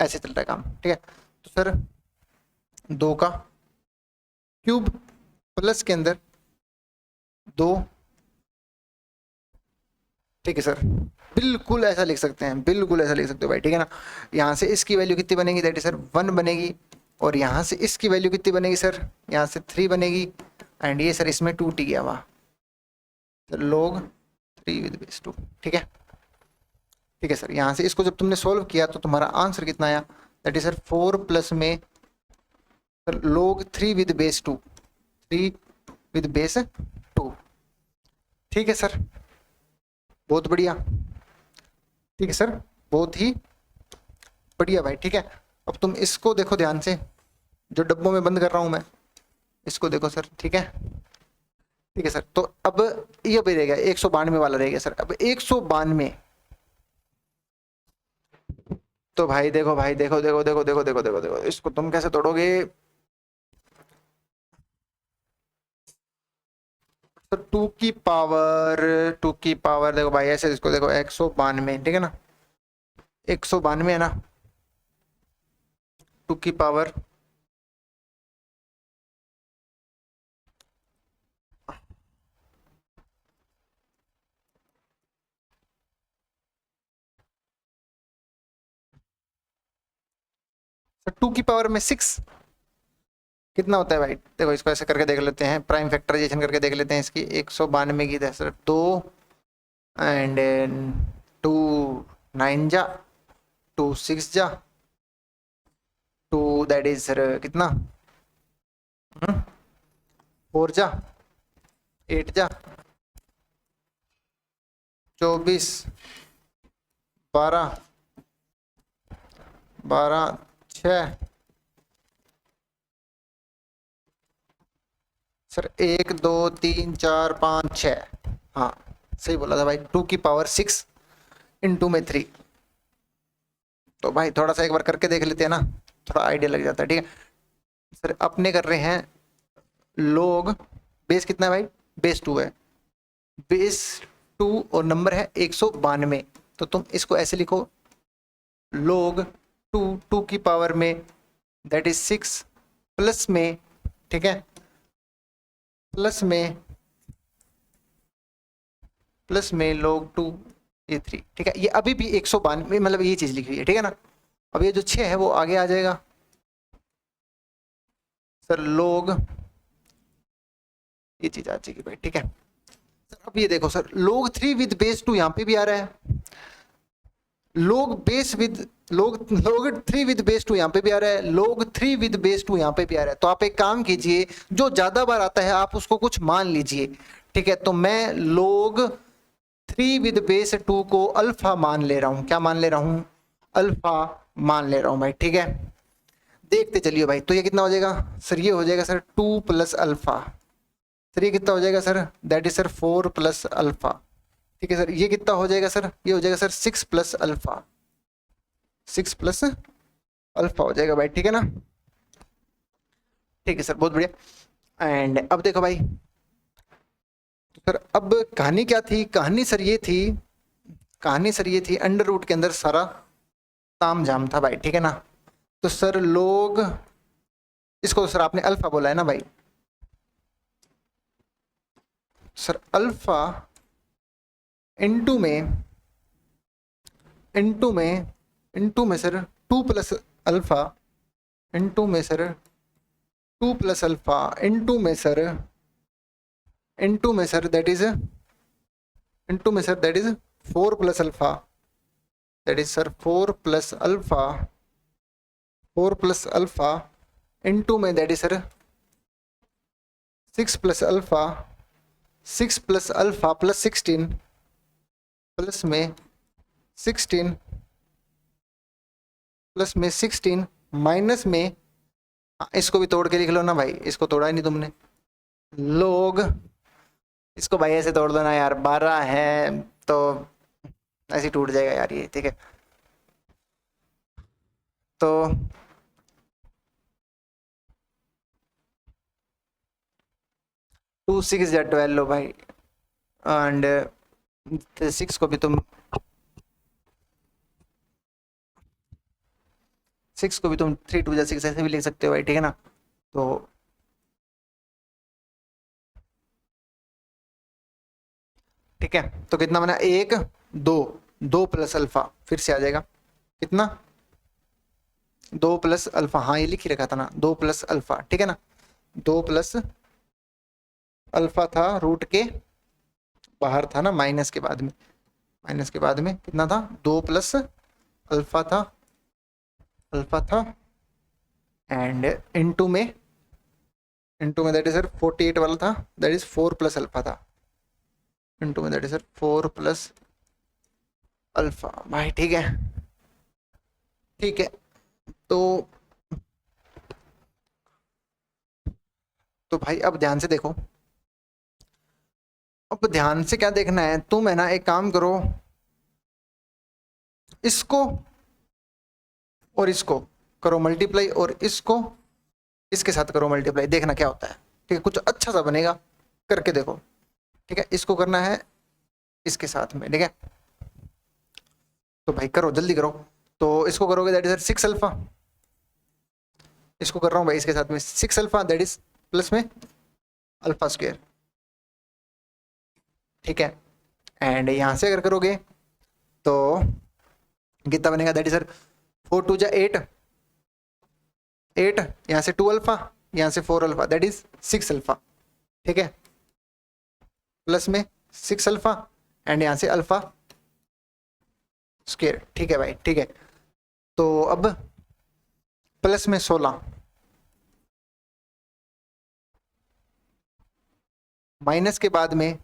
ऐसे चलता है काम, ठीक है। तो सर 2 का क्यूब प्लस के अंदर 2, ठीक है सर। बिल्कुल ऐसा लिख सकते हैं, बिल्कुल ऐसा लिख सकते हो भाई, ठीक है ना। यहाँ से इसकी वैल्यू कितनी बनेगी, दैट इज सर 1 बनेगी, और यहाँ से इसकी वैल्यू कितनी बनेगी सर, यहाँ से 3 बनेगी, एंड ये सर इसमें 2 टी गया हुआ, log 3 विद बेस 2, ठीक है। ठीक है सर, यहाँ से इसको जब तुमने सोल्व किया तो तुम्हारा आंसर कितना आया, दैट इज सर 4 प्लस में sir log 3 with base 2, 3 with base 2, ठीक है सर, बहुत बढ़िया। ठीक है सर, बहुत ही बढ़िया भाई, ठीक है। अब तुम इसको देखो ध्यान से, जो डब्बों में बंद कर रहा हूं मैं, इसको देखो सर, ठीक है। ठीक है सर, तो अब ये भी रहेगा 192 वाला रहेगा सर। अब 192, तो भाई देखो भाई, देखो देखो देखो देखो देखो देखो देखो, इसको तुम कैसे तोड़ोगे, तो 2 की पावर देखो भाई ऐसे, इसको देखो 192, ठीक है ना, 192 है ना, 2 की पावर तो 2 की पावर में 6 कितना होता है भाई, देखो इसको ऐसे करके देख लेते हैं, प्राइम फैक्टराइजेशन करके देख लेते हैं इसकी। 192 की सर 2 एंड 2 9 जा, 2 6 जा, 2 दैट इज सर कितना 4 जा, 8 जा, 24 12 12 6 सर 1 2 3 4 5 6, हाँ सही बोला था भाई, 2 की पावर 6 इंटू में 3। तो भाई थोड़ा सा एक बार करके देख लेते हैं ना, थोड़ा आइडिया लग जाता है, ठीक है सर। अपने कर रहे हैं लोग, बेस कितना है भाई, बेस 2 है, बेस 2 और नंबर है 192, तो तुम इसको ऐसे लिखो, लोग 2 2 की पावर में दैट इज 6 प्लस में, ठीक है, प्लस में log 2 ये 3, ठीक है। ये अभी भी 192 मतलब ये चीज लिखी हुई है, ठीक है ना। अब ये जो 6 है वो आगे आ जाएगा सर, log ये चीज आ जाएगी भाई, ठीक है सर। अब ये देखो सर log 3 विद बेस 2 यहाँ पे भी आ रहा है, लोग बेस विद लोग 3 विद बेस 2 यहाँ पे भी आ रहा है, लोग 3 विद बेस 2 यहाँ पे भी आ रहा है। तो आप एक काम कीजिए, जो ज्यादा बार आता है आप उसको कुछ मान लीजिए। ठीक है, तो मैं लोग 3 विद बेस 2 को अल्फा मान ले रहा हूं। क्या मान ले रहा हूं? अल्फा मान ले रहा हूं भाई। ठीक है, देखते चलिए भाई। तो ये कितना हो जाएगा सर? ये हो जाएगा सर 2 प्लस अल्फा। सर ये कितना हो जाएगा sir? That is sir 4 plus alpha. ठीक है सर, ये कितना हो जाएगा सर? ये हो जाएगा sir 6 plus alpha. 6 plus alpha हो जाएगा भाई। ठीक है ना? ठीक है सर, बहुत बढ़िया। एंड अब देखो भाई, तो सर अब कहानी क्या थी? कहानी सर ये थी, कहानी सर ये थी, अंडर रूट के अंदर सारा ताम झाम था भाई। ठीक है ना? तो सर लोग, इसको सर आपने अल्फा बोला है ना भाई? सर अल्फा इनटू में, इनटू में सर 2 प्लस अल्फा, इनटू में सर 2 प्लस अल्फा, इनटू में सर, इनटू में सर दैट इज, इनटू में sir that is 4 plus alpha, that is sir 4 plus alpha, 4 plus alpha, into में that is sir 6 plus alpha, 6 plus alpha plus 16, plus में 16, प्लस में 16, माइनस में, इसको भी तोड़ के लिख लो ना भाई, इसको तोड़ा ही नहीं तुमने। लोग, इसको भाई ऐसे तोड़ दो ना यार, 12 है तो ऐसे ही टूट जाएगा यार ये। ठीक है, तो 2 6 या 12 लो भाई, एंड 6 को भी तुम, 6 को भी तुम 3 2 या 6 ऐसे भी लिख सकते हो भाई। ठीक है ना? तो ठीक है, तो कितना बना? 1 2, 2 प्लस अल्फा, फिर से आ जाएगा कितना? 2 प्लस अल्फा, हाँ ये लिख ही रखा था ना, 2 प्लस अल्फा। ठीक है ना? 2 प्लस अल्फा था, रूट के बाहर था ना, माइनस के बाद में, माइनस के बाद में कितना था? 2 प्लस अल्फा था, अल्फा था, एंड इनटू में, इनटू में दैट इज सर 48 वाला था, दैट इज 4 प्लस अल्फा था, इनटू में that is sir 4 plus alpha भाई। ठीक है, ठीक है। तो भाई अब ध्यान से देखो, अब ध्यान से क्या देखना है, तुम है ना एक काम करो, इसको और इसको करो मल्टीप्लाई, और इसको इसके साथ करो मल्टीप्लाई, देखना क्या होता है। ठीक है, कुछ अच्छा सा बनेगा, करके देखो। ठीक है, इसको करना है इसके साथ में। ठीक है, तो भाई करो, जल्दी करो। तो इसको करोगे दैट इज 6 अल्फा, इसको कर रहा हूँ भाई इसके साथ में 6 अल्फा, दैट इज प्लस में अल्फा स्क्वायर। ठीक है, एंड यहां से अगर करोगे तो कितना बनेगा? दैट इज सर 4 2 जा 8, 8 यहाँ से 2 अल्फा, यहाँ से 4 अल्फा, दैट इज 6 अल्फा। ठीक है, प्लस में 6 अल्फा, एंड यहाँ से अल्फा स्क्वायर। ठीक है भाई, ठीक है। तो अब प्लस में 16, माइनस के बाद में,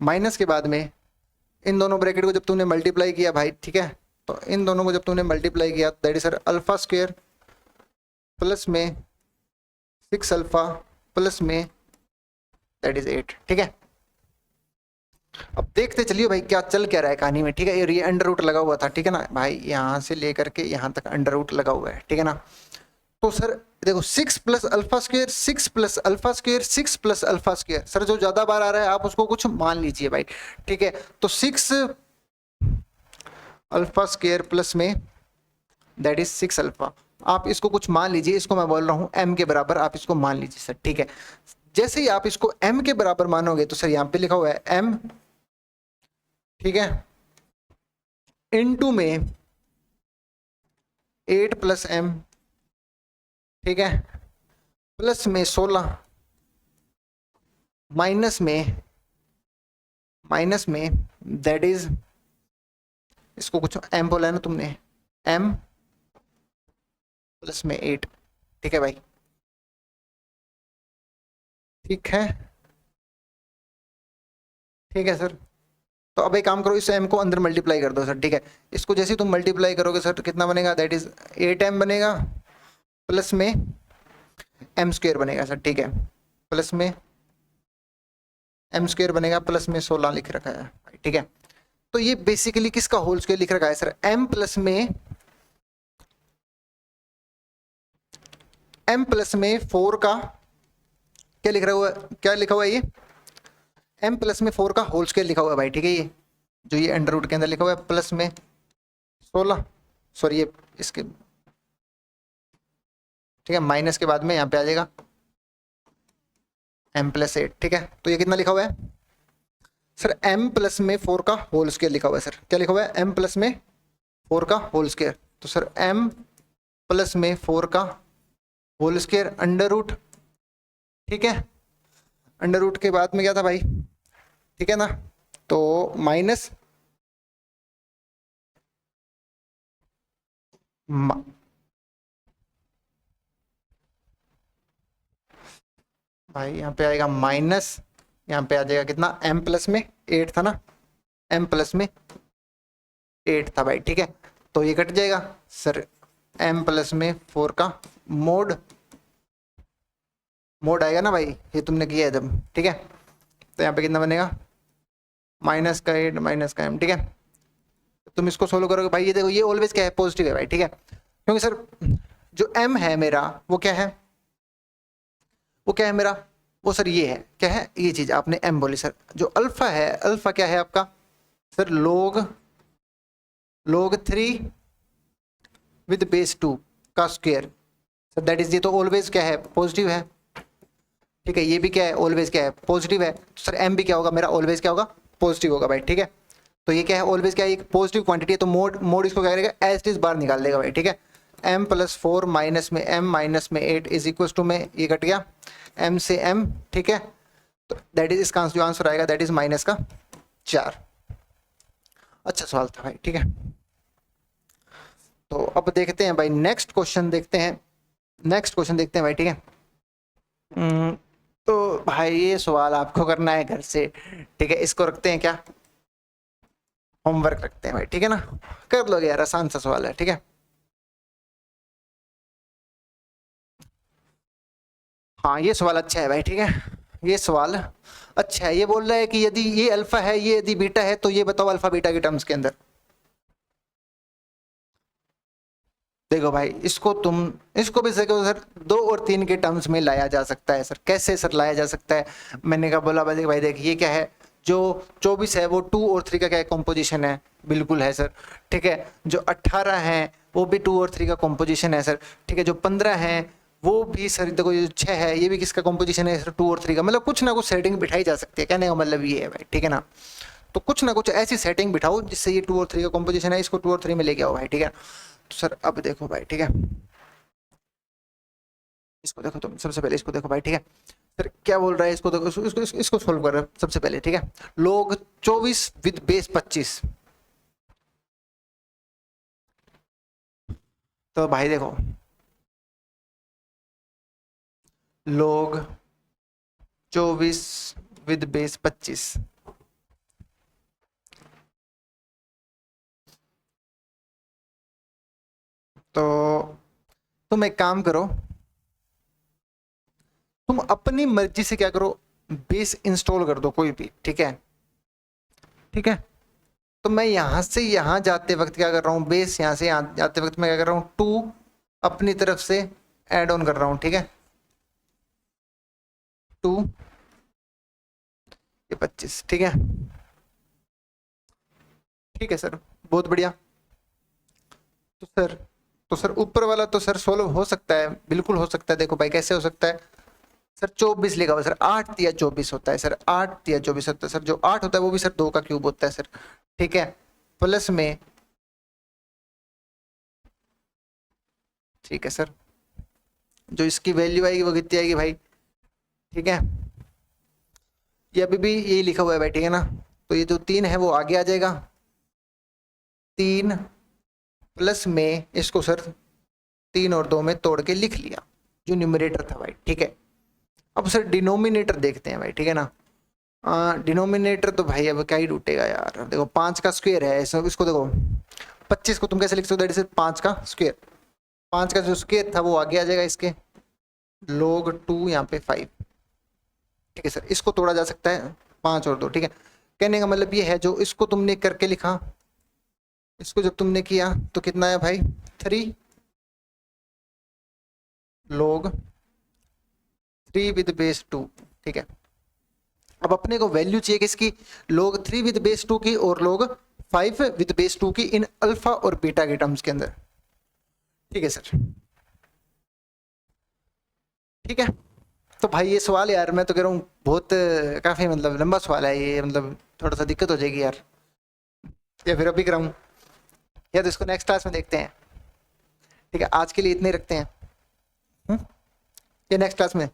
माइनस के बाद में इन दोनों ब्रैकेट को जब तुमने मल्टीप्लाई किया भाई, ठीक है, तो इन दोनों को जब तुमने मल्टीप्लाई किया that is sir alpha square plus में 6 अल्फा प्लस में दैट इज 8। ठीक है, अब देखते चलिए भाई क्या चल क्या रहा है कहानी में। ठीक है, ये अंडर रूट लगा हुआ था। ठीक है ना भाई, यहाँ से लेकर के यहाँ तक अंडर रूट लगा हुआ है। ठीक है ना? तो सर देखो 6 plus alpha square, 6 plus alpha square, 6 plus alpha square, sir जो ज्यादा बार आ रहा है आप उसको कुछ मान लीजिए भाई। ठीक है, तो 6 अल्फा स्क्वायर प्लस में दैट इज 6 अल्फा, आप इसको कुछ मान लीजिए, इसको मैं बोल रहा हूं m के बराबर, आप इसको मान लीजिए सर। ठीक है, जैसे ही आप इसको m के बराबर मानोगे तो सर यहां पे लिखा हुआ है m, ठीक है, इनटू में 8 प्लस m, ठीक है, प्लस में 16, माइनस में दैट इज इसको कुछ m बोला है ना तुमने, m प्लस में 8, ठीक है भाई, ठीक है, ठीक है सर। तो अब एक काम करो, इस m को अंदर मल्टीप्लाई कर दो सर, ठीक है। इसको जैसे ही तुम मल्टीप्लाई करोगे सर तो कितना बनेगा, दैट इज 8m बनेगा, प्लस में m स्क्वायर बनेगा सर, ठीक है, प्लस में m स्क्वायर बनेगा, प्लस में 16 लिख रखा है, ठीक है। तो ये बेसिकली किसका होल स्क्वायर लिख रखा है सर, m प्लस में 4 का क्या लिख रहा हुआ, क्या लिखा हुआ है ये, m प्लस में 4 का होल स्क्वायर लिखा हुआ है भाई, ठीक है। ये जो ये अंडर रूट के अंदर लिखा हुआ है प्लस में 16, सॉरी ये इसके, ठीक है, माइनस के बाद में यहाँ पे आ जाएगा m प्लस 8, ठीक है। तो ये कितना लिखा हुआ है सर, m प्लस में 4 का होल स्क्वायर लिखा हुआ है सर, क्या लिखा हुआ है, m प्लस में 4 का होल स्क्वायर। तो सर m प्लस में 4 का होल स्क्वायर अंडर रूट, ठीक है, अंडर रूट के बाद में क्या था भाई, ठीक है ना, तो माइनस भाई यहाँ पे आएगा माइनस, यहाँ पे आ जाएगा कितना, m प्लस में 8 था ना, m प्लस में 8 था भाई, ठीक है। तो ये कट जाएगा सर, m प्लस में 4 का मोड, मोड आएगा ना भाई, ये तुमने किया है जब, ठीक है। तो यहाँ पे कितना बनेगा, माइनस का 8 माइनस का m, ठीक है। तुम इसको सोल्व करोगे भाई, ये देखो ये ऑलवेज क्या है, पॉजिटिव है भाई, ठीक है, क्योंकि सर जो m है मेरा वो क्या है, वो क्या है मेरा, वो सर ये है, क्या है, ये चीज आपने m बोली सर। जो अल्फा है, अल्फा क्या है आपका सर, log 3 विद बेस 2 का स्क्वायर सर, दैट इज, ये तो ऑलवेज क्या है, पॉजिटिव है, ठीक है। ये भी क्या है, ऑलवेज क्या है, पॉजिटिव है। तो सर m भी क्या होगा मेरा, ऑलवेज क्या होगा, पॉजिटिव होगा भाई, ठीक है। तो ये क्या है, ऑलवेज क्या है, एक पॉजिटिव क्वांटिटी है, तो मोड इसको क्या करेगा, एज इट इज बाहर निकाल देगा भाई, ठीक है। m प्लस 4 माइनस में m माइनस में 8 इज इक्वल टू में ये कट गया m से m, ठीक है। तो दैट इज, इसका जो आंसर आएगा दैट इज माइनस का 4। अच्छा सवाल था भाई, ठीक है। तो अब देखते हैं भाई नेक्स्ट क्वेश्चन, देखते हैं नेक्स्ट क्वेश्चन, देखते हैं भाई, ठीक है। तो भाई ये सवाल आपको करना है घर से, ठीक है। इसको रखते हैं क्या, होमवर्क रखते हैं भाई, ठीक है ना, कर लोगे यार, आसान सा सवाल है, ठीक है। हाँ ये सवाल अच्छा है भाई, ठीक है, ये सवाल अच्छा है। ये बोल रहा है कि यदि ये अल्फा है, ये यदि बीटा है, तो ये बताओ अल्फा बीटा के टर्म्स के अंदर। देखो भाई इसको तुम, इसको भी सर 2 और 3 के टर्म्स में लाया जा सकता है सर। कैसे सर लाया जा सकता है, मैंने कहा बोला भाई देख ये क्या है, जो 24 है वो 2 और 3 का क्या है, कॉम्पोजिशन है, बिल्कुल है सर, ठीक है। जो 18 है वो भी 2 और 3 का कॉम्पोजिशन है सर, ठीक है। जो 15 है वो भी सर, देखो ये 6 है ये भी किसका कॉम्पोजिशन है सर, 2 और 3 का। मतलब कुछ ना कुछ सेटिंग बिठाई जा सकती है, कहने का मतलब ये है भाई, ठीक है ना। तो कुछ ना कुछ ऐसी सेटिंग बिठाओ जिससे ये 2 और 3 का कॉम्पोजिशन है, इसको 2 और 3 में लेके आओ भाई, ठीक है। तो सर अब देखो भाई, ठीक है, इसको देखो तुम सबसे पहले, इसको देखो भाई, ठीक है। सर क्या बोल रहा है, इसको देखो, इसको सोल्व कर रहे हैं सबसे पहले, ठीक है। log 24 विद बेस 25, तो भाई देखो log 24 विद बेस 25, तो तुम एक काम करो, तुम अपनी मर्जी से क्या करो, बेस इंस्टॉल कर दो कोई भी, ठीक है, ठीक है। तो मैं यहां से यहां जाते वक्त क्या कर रहा हूं, बेस यहां से यहां जाते वक्त मैं क्या कर रहा हूं, 2 अपनी तरफ से ऐड ऑन कर रहा हूं, ठीक है, 2 ये 25, ठीक है, ठीक है सर, बहुत बढ़िया। तो सर, तो सर ऊपर वाला तो सर सोल्व हो सकता है, बिल्कुल हो सकता है। देखो भाई कैसे हो सकता है सर, 24 लिखा हुआ सर, 8 या 24 होता है सर, 8 या 24 होता है सर। जो 8 होता है वो भी सर 2 का क्यूब होता है सर, ठीक है, प्लस में, ठीक है सर, जो इसकी वैल्यू आएगी वो कितनी आएगी भाई, ठीक है। ये अभी भी यही लिखा हुआ है भाई, ठीक है ना। तो ये जो 3 है वो आगे आ जाएगा, 3 प्लस में इसको सर 3 और 2 में तोड़ के लिख लिया जो न्यूमरेटर था भाई, ठीक है। अब सर डिनोमिनेटर देखते हैं भाई, ठीक है ना। डिनोमिनेटर तो भाई अब क्या ही टूटेगा यार। अब देखो 5 का स्क्वायर है, इसको देखो 25 को तुम कैसे लिख सकते हो, दैट इज 5 का स्क्वायर। 5 का जो स्क्वायर था वो आगे आ जाएगा इसके, log 2 यहाँ पे 5, ठीक है सर। इसको तोड़ा जा सकता है 5 और 2, ठीक है। कहने का मतलब ये है जो इसको तुमने करके लिखा, इसको जब तुमने किया तो कितना है भाई 3 log 3 विद बेस 2, ठीक है। अब अपने को वैल्यू चाहिए किसकी, log 3 विद बेस 2 की और log 5 विद बेस 2 की इन अल्फा और बीटा के टर्म्स के अंदर, ठीक है सर। ठीक है, तो भाई ये सवाल यार मैं तो कह रहा हूँ बहुत काफी मतलब लंबा सवाल है ये, मतलब थोड़ा सा दिक्कत हो जाएगी यार, या फिर अभी कराऊं, या तो इसको नेक्स्ट क्लास में देखते हैं। ठीक है, आज के लिए इतने रखते हैं, ये नेक्स्ट क्लास में।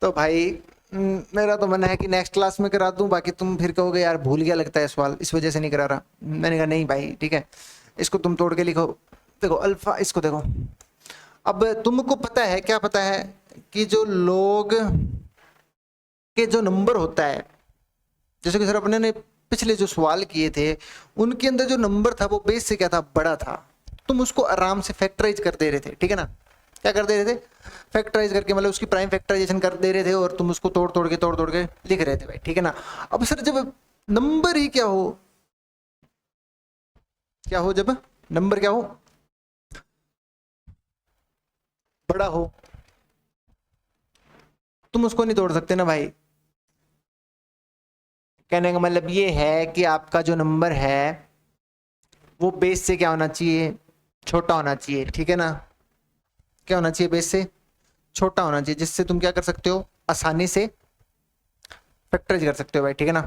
तो भाई मेरा तो मन है कि नेक्स्ट क्लास में करा दूं, बाकी तुम फिर कहोगे यार भूल गया लगता है सवाल, इस वजह से नहीं करा रहा। मैंने कहा नहीं भाई ठीक है, इसको तुम तोड़ के लिखो। देखो अल्फा, इसको देखो, अब तुमको पता है, क्या पता है कि जो लोग के जो नंबर होता है, जैसे कि सर अपने ने पिछले जो सवाल किए थे उनके अंदर जो नंबर था वो बेस से क्या था, बड़ा था। तुम उसको आराम से फैक्टराइज कर दे रहे थे, ठीक है ना। क्या कर दे रहे थे, फैक्टराइज करके, मतलब उसकी प्राइम फैक्टराइजेशन कर दे रहे थे और तुम उसको तोड़ तोड़ के लिख रहे थे भाई, ठीक है ना। अब सर जब नंबर ही क्या हो, जब नंबर क्या हो, बड़ा हो, तुम उसको नहीं तोड़ सकते ना भाई। कहने का मतलब ये है कि आपका जो नंबर है वो बेस से क्या होना चाहिए, छोटा होना चाहिए, ठीक है ना। क्या होना चाहिए, बेस से छोटा होना चाहिए, जिससे तुम क्या कर सकते हो, आसानी से फैक्टराइज कर सकते हो भाई, ठीक है ना।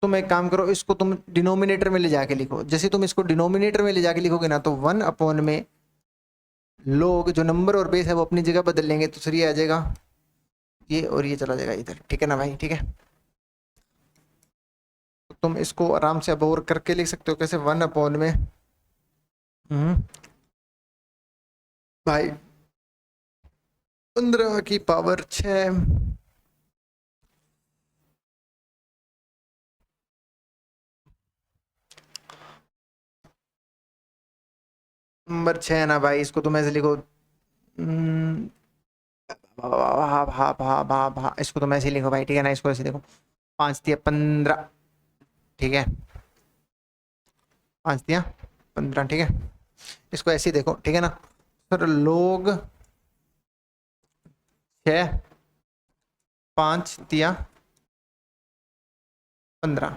तुम एक काम करो, इसको तुम डिनोमिनेटर में ले जाके लिखो। जैसे तुम इसको डिनोमिनेटर में ले जाके लिखोगे ना, तो 1 में लोग जो नंबर और बेस है वो अपनी जगह बदल लेंगे, तो सर ये आ जाएगा ये, और ये चला जाएगा इधर, ठीक है ना भाई, ठीक है। तो तुम इसको आराम से अब और करके लिख सकते हो, कैसे, 1 में भाई 15 की पावर 6, नंबर 6 है ना भाई, इसको तुम ऐसे लिखो, इसको तुम ऐसे ही लिखो भाई, ठीक है ना। इसको ऐसे देखो, 5 दिया 15, ठीक है, 5 दिया 15, ठीक है। इसको ऐसे ही देखो, ठीक है ना सर। लोग 6, 5 दिया 15,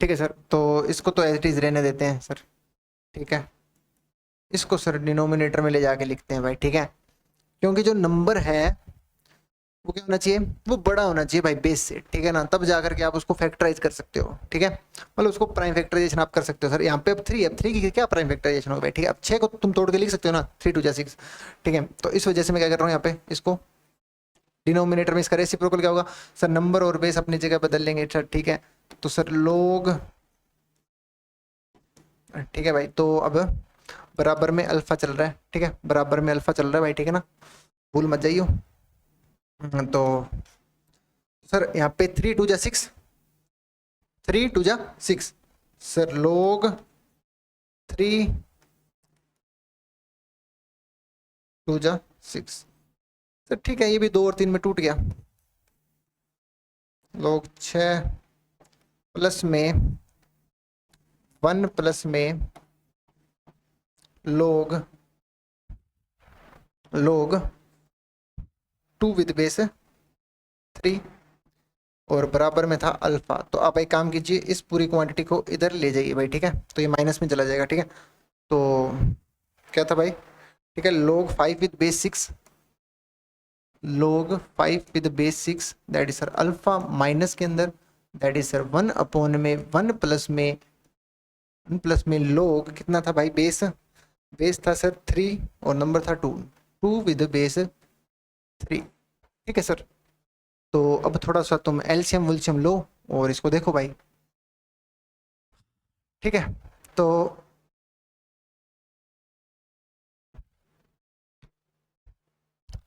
ठीक है सर। तो इसको तो एज इट इज रहने देते हैं सर, ठीक है। इसको सर डिनोमिनेटर में ले जाके लिखते हैं भाई, ठीक है। क्योंकि जो नंबर है वो क्या होना चाहिए, वो बड़ा होना चाहिए भाई बेस से, ठीक है ना। तब जाकर के आप उसको फैक्टराइज कर सकते हो, ठीक है। मतलब उसको प्राइम फैक्टराइजेशन आप कर सकते हो सर। यहाँ पे अब 3 है, अब 3 की क्या प्राइम फैक्टराइजेशन होगा भाई, ठीक है। अब 6 को तुम तोड़ के लिख सकते हो ना, 3 2 6, ठीक है। तो इस वजह से मैं क्या कर रहा हूँ यहाँ पे, इसको डिनोमिनेटर में इसका रेसिप्रोकल क्या होगा सर, नंबर और बेस अपनी जगह बदल लेंगे सर, ठीक है। तो सर लोग, ठीक है भाई, तो अब बराबर में अल्फा चल रहा है, ठीक है, बराबर में अल्फा चल रहा है भाई, ठीक है ना, भूल मत जाइयो। तो सर यहाँ पे 3 2 6, 3 2 6 सर, लोग 3 2 6 सर, ठीक है। ये भी 2 और 3 में टूट गया। लोग 6 प्लस में 1 प्लस में लोग 2 विद बेस 3 और बराबर में था अल्फा। तो आप एक काम कीजिए, इस पूरी क्वांटिटी को इधर ले जाइए भाई, ठीक है। तो ये माइनस में चला जाएगा, ठीक है। तो क्या था भाई, ठीक है, log 5 with base 6, log 5 with base 6 that is sir alpha, minus के अंदर दैट इज सर 1 में 1 प्लस में log कितना था भाई, बेस था सर 3 और नंबर था 2 विद बेस 3, ठीक है सर। तो अब थोड़ा सा तुम एलसीएम वुलसियम लो और इसको देखो भाई, ठीक है। तो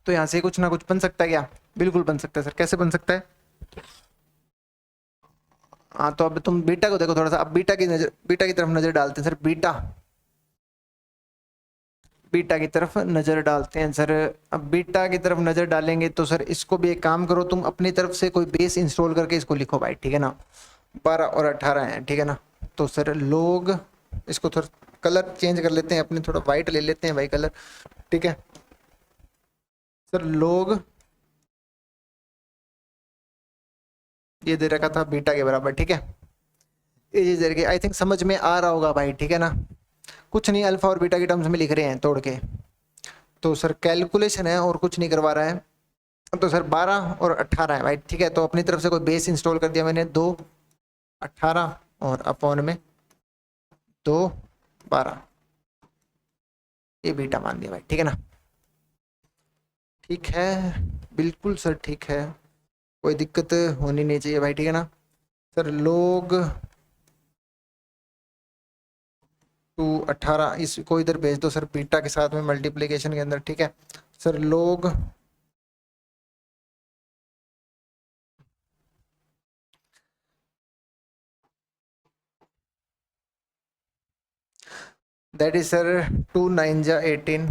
यहाँ से कुछ ना कुछ बन सकता है क्या? बिल्कुल बन सकता है सर। कैसे बन सकता है? हाँ, तो अब तुम बीटा को देखो थोड़ा सा। अब बीटा की तरफ नजर डालते हैं सर। बीटा की तरफ नजर डालते हैं सर। अब बीटा की तरफ नजर डालेंगे तो सर इसको भी एक काम करो, तुम अपनी तरफ से कोई बेस इंस्टॉल करके इसको लिखो भाई, ठीक है ना। 12 और 18 है, ठीक है ना। तो सर लोग, इसको थोड़ा कलर चेंज कर लेते हैं अपने, थोड़ा वाइट ले लेते हैं भाई कलर, ठीक है सर। लोग ये दे रखा था बीटा के बराबर, ठीक है। ये दे रखी, आई थिंक समझ में आ रहा होगा भाई, ठीक है ना। कुछ नहीं, अल्फा और बीटा के टर्म्स में लिख रहे हैं तोड़ के। तो सर कैलकुलेशन है और कुछ नहीं करवा रहा है। तो सर 12 और 18 है भाई, ठीक है। तो अपनी तरफ से कोई बेस इंस्टॉल कर दिया मैंने, 2 18 और अपॉन में 2 12, ये बीटा मान दिया भाई, ठीक है ना। ठीक है, बिल्कुल सर ठीक है, कोई दिक्कत होनी नहीं चाहिए भाई, ठीक है ना सर। लोग 2 18 इसको इधर भेज दो सर बीटा के साथ में मल्टीप्लिकेशन के अंदर, ठीक है सर। लोग दैट इज सर 2 9 जा 18,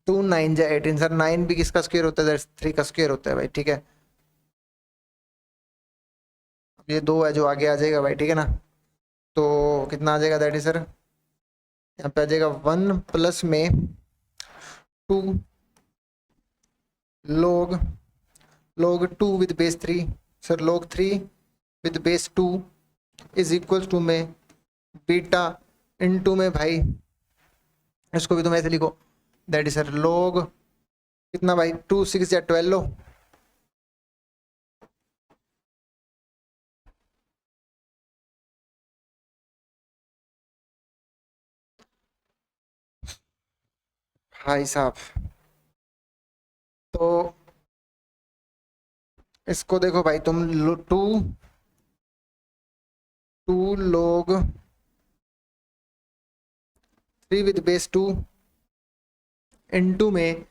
2 9 जा 18 सर। 9 भी किसका स्क्वायर होता है? 3 का स्क्वायर होता है भाई, ठीक है। ये 2 है जो आगे आ जाएगा भाई, ठीक है ना। तो कितना आ जाएगा? दैट इज सर यहाँ पे आ जाएगा 1 प्लस में 2 log 2 with base 3 sir. log 3 with base 2 is equal to में बीटा इनटू में भाई, इसको भी तुम ऐसे लिखो, दैट इज सर log कितना भाई? 2 6 या 12 लो, भाई साहब। तो इसको देखो भाई तुम, 2 log 3 विद बेस 2 इनटू में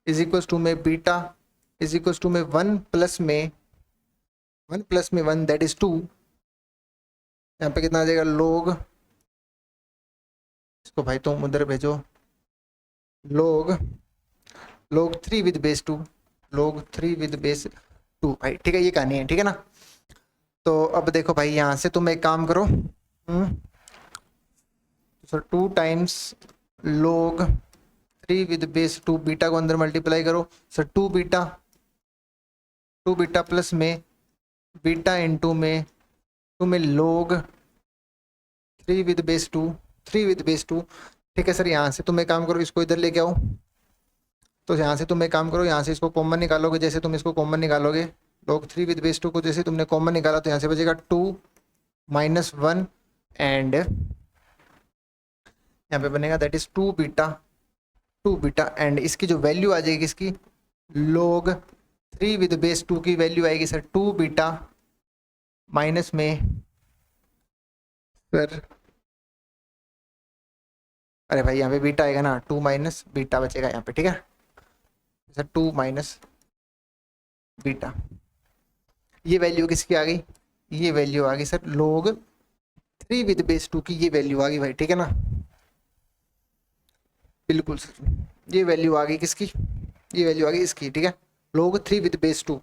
इज इक्वल टू में बीटा इज इक्वल टू में 1 प्लस में 1 दैट इज 2। यहाँ पे कितना आ जाएगा? log, इसको भाई तुम उधर भेजो, log 3 with base 2, log 3 with base 2 भाई, ठीक है। ये कहानी है, ठीक है ना। तो अब देखो भाई यहाँ से तुम एक काम करो, sir 2 times log 3 with base 2, beta को अंदर मल्टीप्लाई करो सर। 2 बीटा प्लस में बीटा इंटू में 2 में log 3 with base 2, 3 with base 2, ठीक है सर। यहाँ से तुम एक काम करो, इसको इधर लेके आओ। तो यहाँ से तुम एक काम करो, यहाँ से इसको कॉमन निकालोगे, जैसे तुम इसको कॉमन निकालोगे, log 3 विद बेस 2 को जैसे तुमने कॉमन निकाला, तो यहाँ से बचेगा 2 माइनस 1 एंड यहाँ पे बनेगा दैट इज 2 बीटा एंड इसकी जो वैल्यू आ जाएगी इसकी, log 3 विद बेस 2 की वैल्यू आएगी सर 2 बीटा माइनस में सर, अरे भाई यहाँ पे बीटा आएगा ना, 2 माइनस बीटा बचेगा यहाँ पे, ठीक है सर। 2 माइनस बीटा, ये वैल्यू किसकी आ गई? ये वैल्यू आ गई सर log 3 विद बेस 2 की, ये वैल्यू आ गई भाई, ठीक है ना। बिल्कुल सर, ये वैल्यू आ गई किसकी? ये वैल्यू आ गई इसकी, ठीक है, log 3 विद बेस 2।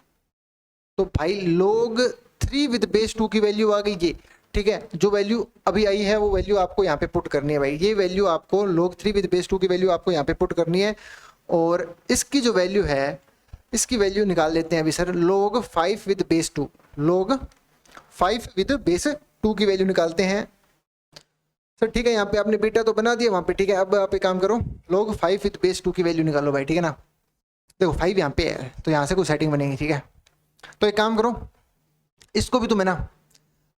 तो भाई log 3 विद बेस 2 की वैल्यू आ गई ये, ठीक है। जो वैल्यू अभी आई है वो वैल्यू आपको यहाँ पे पुट करनी है भाई। ये वैल्यू आपको log 3 विद बेस 2 की वैल्यू आपको यहाँ पे पुट करनी है, और इसकी जो वैल्यू है इसकी वैल्यू निकाल लेते हैं अभी sir. log 5 with base 2, log 5 with base 2 की वैल्यू निकालते हैं सर, ठीक है। यहाँ पे आपने बीटा तो बना दिया वहाँ पे, ठीक है। अब आप एक काम करो, log 5 विद बेस 2 की वैल्यू निकालो भाई, ठीक है ना। देखो 5 यहाँ पे है तो यहाँ से कोई सेटिंग बनेगी, ठीक है। तो एक काम करो, इसको भी तुम्हें ना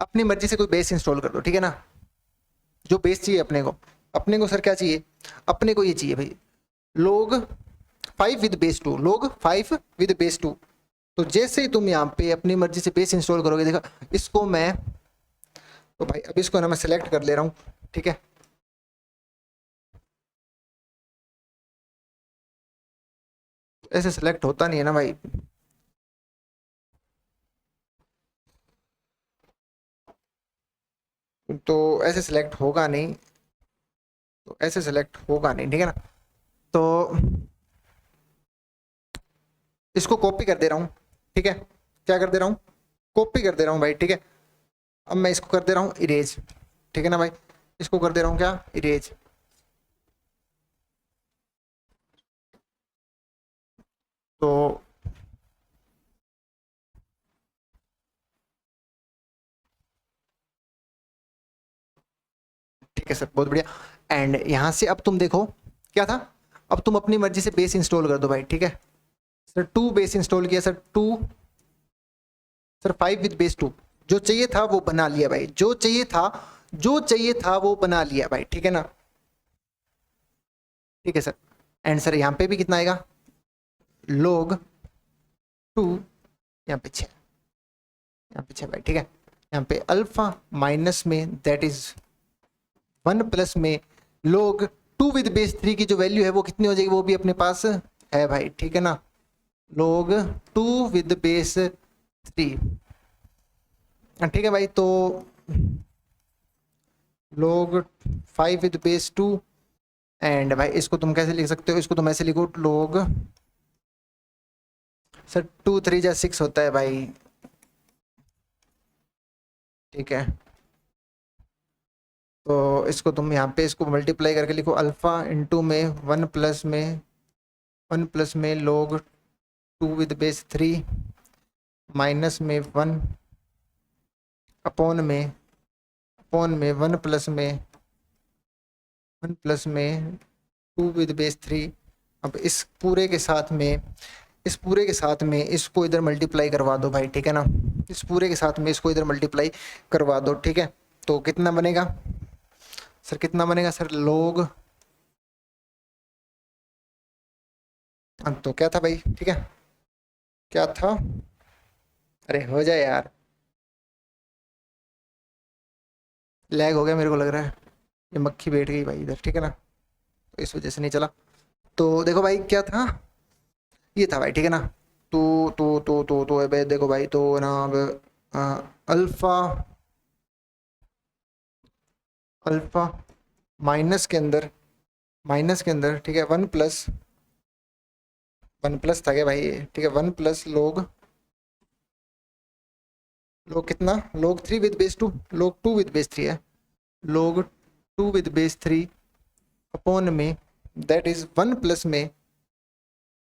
अपनी मर्जी से कोई बेस इंस्टॉल कर दो, ठीक है ना। जो बेस चाहिए अपने को सर क्या चाहिए? अपने को ये चाहिए भाई, log 5 with base 2, log 5 with base 2। तो जैसे ही तुम यहाँ पे अपनी मर्जी से बेस इंस्टॉल करोगे, देखा इसको मैं, तो भाई अब इसको ना मैं सेलेक्ट कर ले रहा हूँ, ठीक है। ऐसे सेलेक्ट होता नहीं है ना भाई, तो ऐसे सेलेक्ट होगा नहीं, तो ऐसे सेलेक्ट होगा नहीं, ठीक है ना। तो इसको कॉपी कर दे रहा हूँ, ठीक है। क्या कर दे रहा हूँ, कॉपी कर दे रहा हूँ भाई, ठीक है। अब मैं इसको कर दे रहा हूँ इरेज, ठीक है ना भाई। इसको कर दे रहा हूँ क्या, इरेज। तो ठीक है सर, बहुत बढ़िया। एंड यहाँ से अब तुम देखो क्या था, अब तुम अपनी मर्जी से बेस इंस्टॉल कर दो भाई, ठीक है। सर 2 बेस इंस्टॉल किया, सर 2, सर 5 विद बेस 2। जो चाहिए था वो बना लिया भाई, जो चाहिए था, जो चाहिए था वो बना लिया भाई, ठीक है ना। ठीक है सर। एंड सर यहाँ पे भी कितना आएगा, log 2, यहाँ पे 6, यहाँ पे 6 भाई, ठीक है। यहाँ पे अल्फा माइनस में दैट इज 1 प्लस में log 2 विद बेस 3 की जो वैल्यू है वो कितनी हो जाएगी, वो भी अपने पास है भाई, ठीक है ना। log 2 विद बेस 3, ठीक है भाई। तो log 5 विद बेस 2, एंड भाई इसको तुम कैसे लिख सकते हो, इसको तुम ऐसे लिखो log, सर 2 3 जा 6 होता है भाई, ठीक है। तो इसको तुम यहाँ पे इसको मल्टीप्लाई करके लिखो, अल्फा इंटू में 1 प्लस में 1 प्लस में log 2 विद बेस 3 माइनस में 1 अपॉन में 1 प्लस में 2 विद बेस 3। अब इस पूरे के साथ में, इस पूरे के साथ में इसको इधर मल्टीप्लाई करवा दो भाई, ठीक है ना। इस पूरे के साथ में इसको इधर मल्टीप्लाई करवा दो, ठीक है। तो कितना बनेगा सर, कितना बनेगा सर, log, तो क्या था भाई, ठीक है, क्या था, अरे हो जाए यार, लैग हो गया मेरे को लग रहा है, ये मक्खी बैठ गई भाई इधर, ठीक है ना, तो इस वजह से नहीं चला। तो देखो भाई क्या था, ये था भाई, ठीक है ना। तो अब देखो भाई, तो ना अब अल्फा, अल्फा माइनस के अंदर, माइनस के अंदर, ठीक है, 1 प्लस था क्या भाई, ठीक है, 1 प्लस log, log कितना, log 3 with base 2, log 2 with base 3 है, log 2 विद बेस 3 अपॉन में दैट इज 1 प्लस में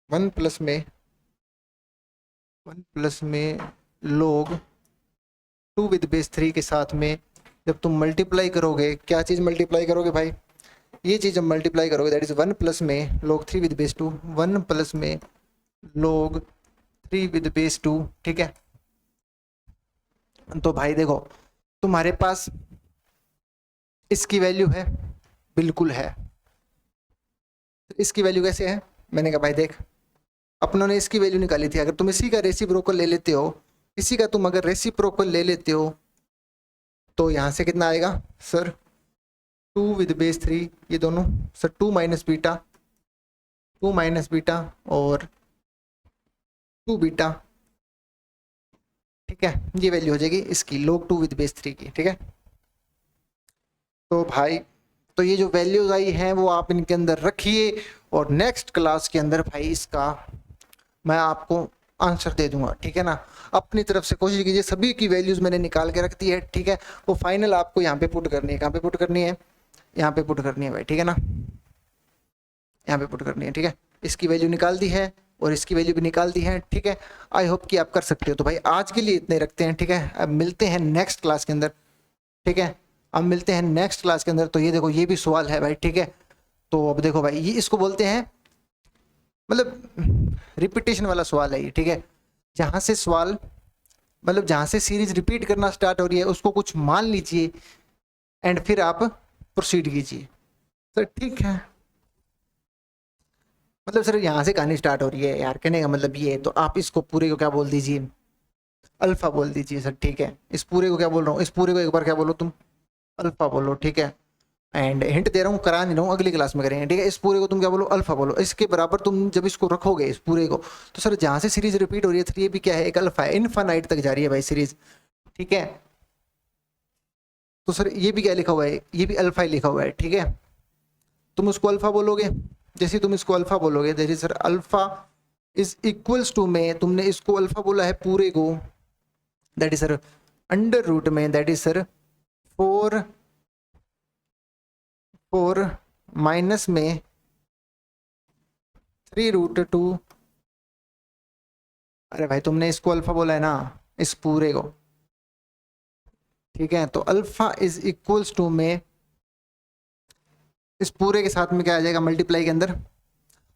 1 प्लस में 1 प्लस में log 2 विद बेस 3 के साथ में जब तुम मल्टीप्लाई करोगे, क्या चीज़ मल्टीप्लाई करोगे भाई, ये चीज़ जब मल्टीप्लाई करोगे दैट इज 1 प्लस में log 3 विद बेस 2, 1 प्लस में log 3 विद बेस 2, ठीक है। तो भाई देखो तुम्हारे पास इसकी वैल्यू है, बिल्कुल है। इसकी वैल्यू कैसे है, मैंने कहा भाई देख, अपनों ने इसकी वैल्यू निकाली थी, अगर तुम इसी का रेसिप्रोकल ले लेते हो, इसी का तुम अगर रेसिप्रोकल ले लेते हो, तो यहाँ से कितना आएगा सर, 2 विद बेस 3, ये दोनों sir 2 minus beta, 2 minus beta और 2 बीटा, ठीक है। ये वैल्यू हो जाएगी इसकी log 2 विद बेस 3 की, ठीक है। तो भाई तो ये जो वैल्यूज आई हैं वो आप इनके अंदर रखिए, और नेक्स्ट क्लास के अंदर भाई इसका मैं आपको आंसर दे दूंगा, ठीक है ना। अपनी तरफ से कोशिश कीजिए, सभी की वैल्यूज मैंने निकाल के रख दी है, ठीक है। वो फाइनल आपको यहाँ पे पुट करनी है, कहाँ पे पुट करनी है, यहाँ पे पुट करनी है भाई, ठीक है ना, यहाँ पे पुट करनी है, ठीक है। इसकी वैल्यू निकाल दी है और इसकी वैल्यू भी निकाल दी है, ठीक है। आई होप कि आप कर सकते हो। तो भाई आज के लिए इतने रखते हैं, ठीक है। अब मिलते हैं नेक्स्ट क्लास के अंदर, ठीक है। अब मिलते हैं नेक्स्ट क्लास के अंदर। तो ये देखो ये भी सवाल है भाई, ठीक है। तो अब देखो भाई ये इसको बोलते हैं, मतलब रिपीटेशन वाला सवाल है ये, ठीक है। जहाँ से सवाल, मतलब जहाँ से सीरीज रिपीट करना स्टार्ट हो रही है उसको कुछ मान लीजिए एंड फिर आप प्रोसीड कीजिए, तो ठीक है। मतलब सर यहाँ से कहानी स्टार्ट हो रही है यार, कहने का मतलब ये है, तो आप इसको पूरे को क्या बोल दीजिए, अल्फा बोल दीजिए सर, ठीक है। इस पूरे को क्या बोल रहा हूँ, इस पूरे को एक बार क्या बोलो तुम, अल्फा बोलो, ठीक है। एंड हिंट दे रहा हूँ, करा नहीं रहा हूँ, अगली क्लास में करेंगे, ठीक है। इस पूरे को तुम क्या बोलो, अल्फा बोलो। इसके बराबर तुम जब इसको रखोगे इस पूरे को, तो सर जहाँ से सीरीज रिपीट हो रही है, तो ये भी क्या है, एक अल्फा है, इनफाइनाइट तक जा रही है भाई सीरीज, ठीक है। तो सर ये भी क्या लिखा हुआ है, ये भी अल्फा ही लिखा हुआ है, ठीक है। तुम उसको अल्फा बोलोगे, जैसे तुम इसको अल्फा बोलोगे, जैसे sir alpha is equals to में, तुमने इसको अल्फा बोला है पूरे को, that is sir under root में, दैट इज सर 4 4 माइनस में 3√2। अरे भाई तुमने इसको अल्फा बोला है ना, इस पूरे को, ठीक है। तो अल्फा इज इक्वल्स टू में, इस पूरे के साथ में क्या आ जाएगा, मल्टीप्लाई के अंदर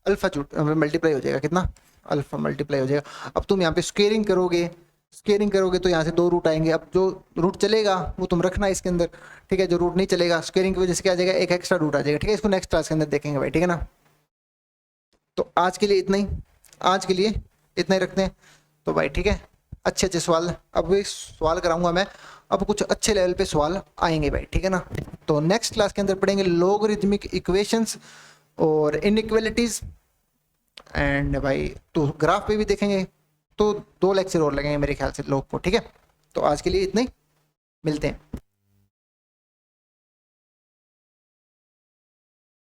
अल्फा मल्टीप्लाई हो जाएगा, कितना, अल्फा मल्टीप्लाई हो जाएगा। अब तुम यहाँ पे स्क्वेयरिंग करोगे, स्क्वेयरिंग करोगे तो यहाँ से 2 रूट आएंगे। अब जो रूट चलेगा वो तुम रखना है इसके अंदर, ठीक है। जो रूट नहीं चलेगा, स्क्वेयरिंग की वजह से क्या आ जाएगा, एक एक्स्ट्रा रूट आ जाएगा, ठीक है। इसको नेक्स्ट क्लास के अंदर देखेंगे भाई, ठीक है ना। तो आज के लिए इतना ही, आज के लिए इतना ही रखते हैं। तो भाई ठीक है, अच्छे अच्छे सवाल, अब भी सवाल कराऊंगा मैं, अब कुछ अच्छे लेवल पे सवाल आएंगे भाई, ठीक है ना। तो नेक्स्ट क्लास के अंदर पढ़ेंगे लोगरिथमिक इक्वेशंस और इनइक्वालिटीज, एंड भाई तो ग्राफ पे भी देखेंगे। तो 2 लेक्चर और लगेंगे मेरे ख्याल से लोग को, ठीक है। तो आज के लिए इतना ही, मिलते हैं।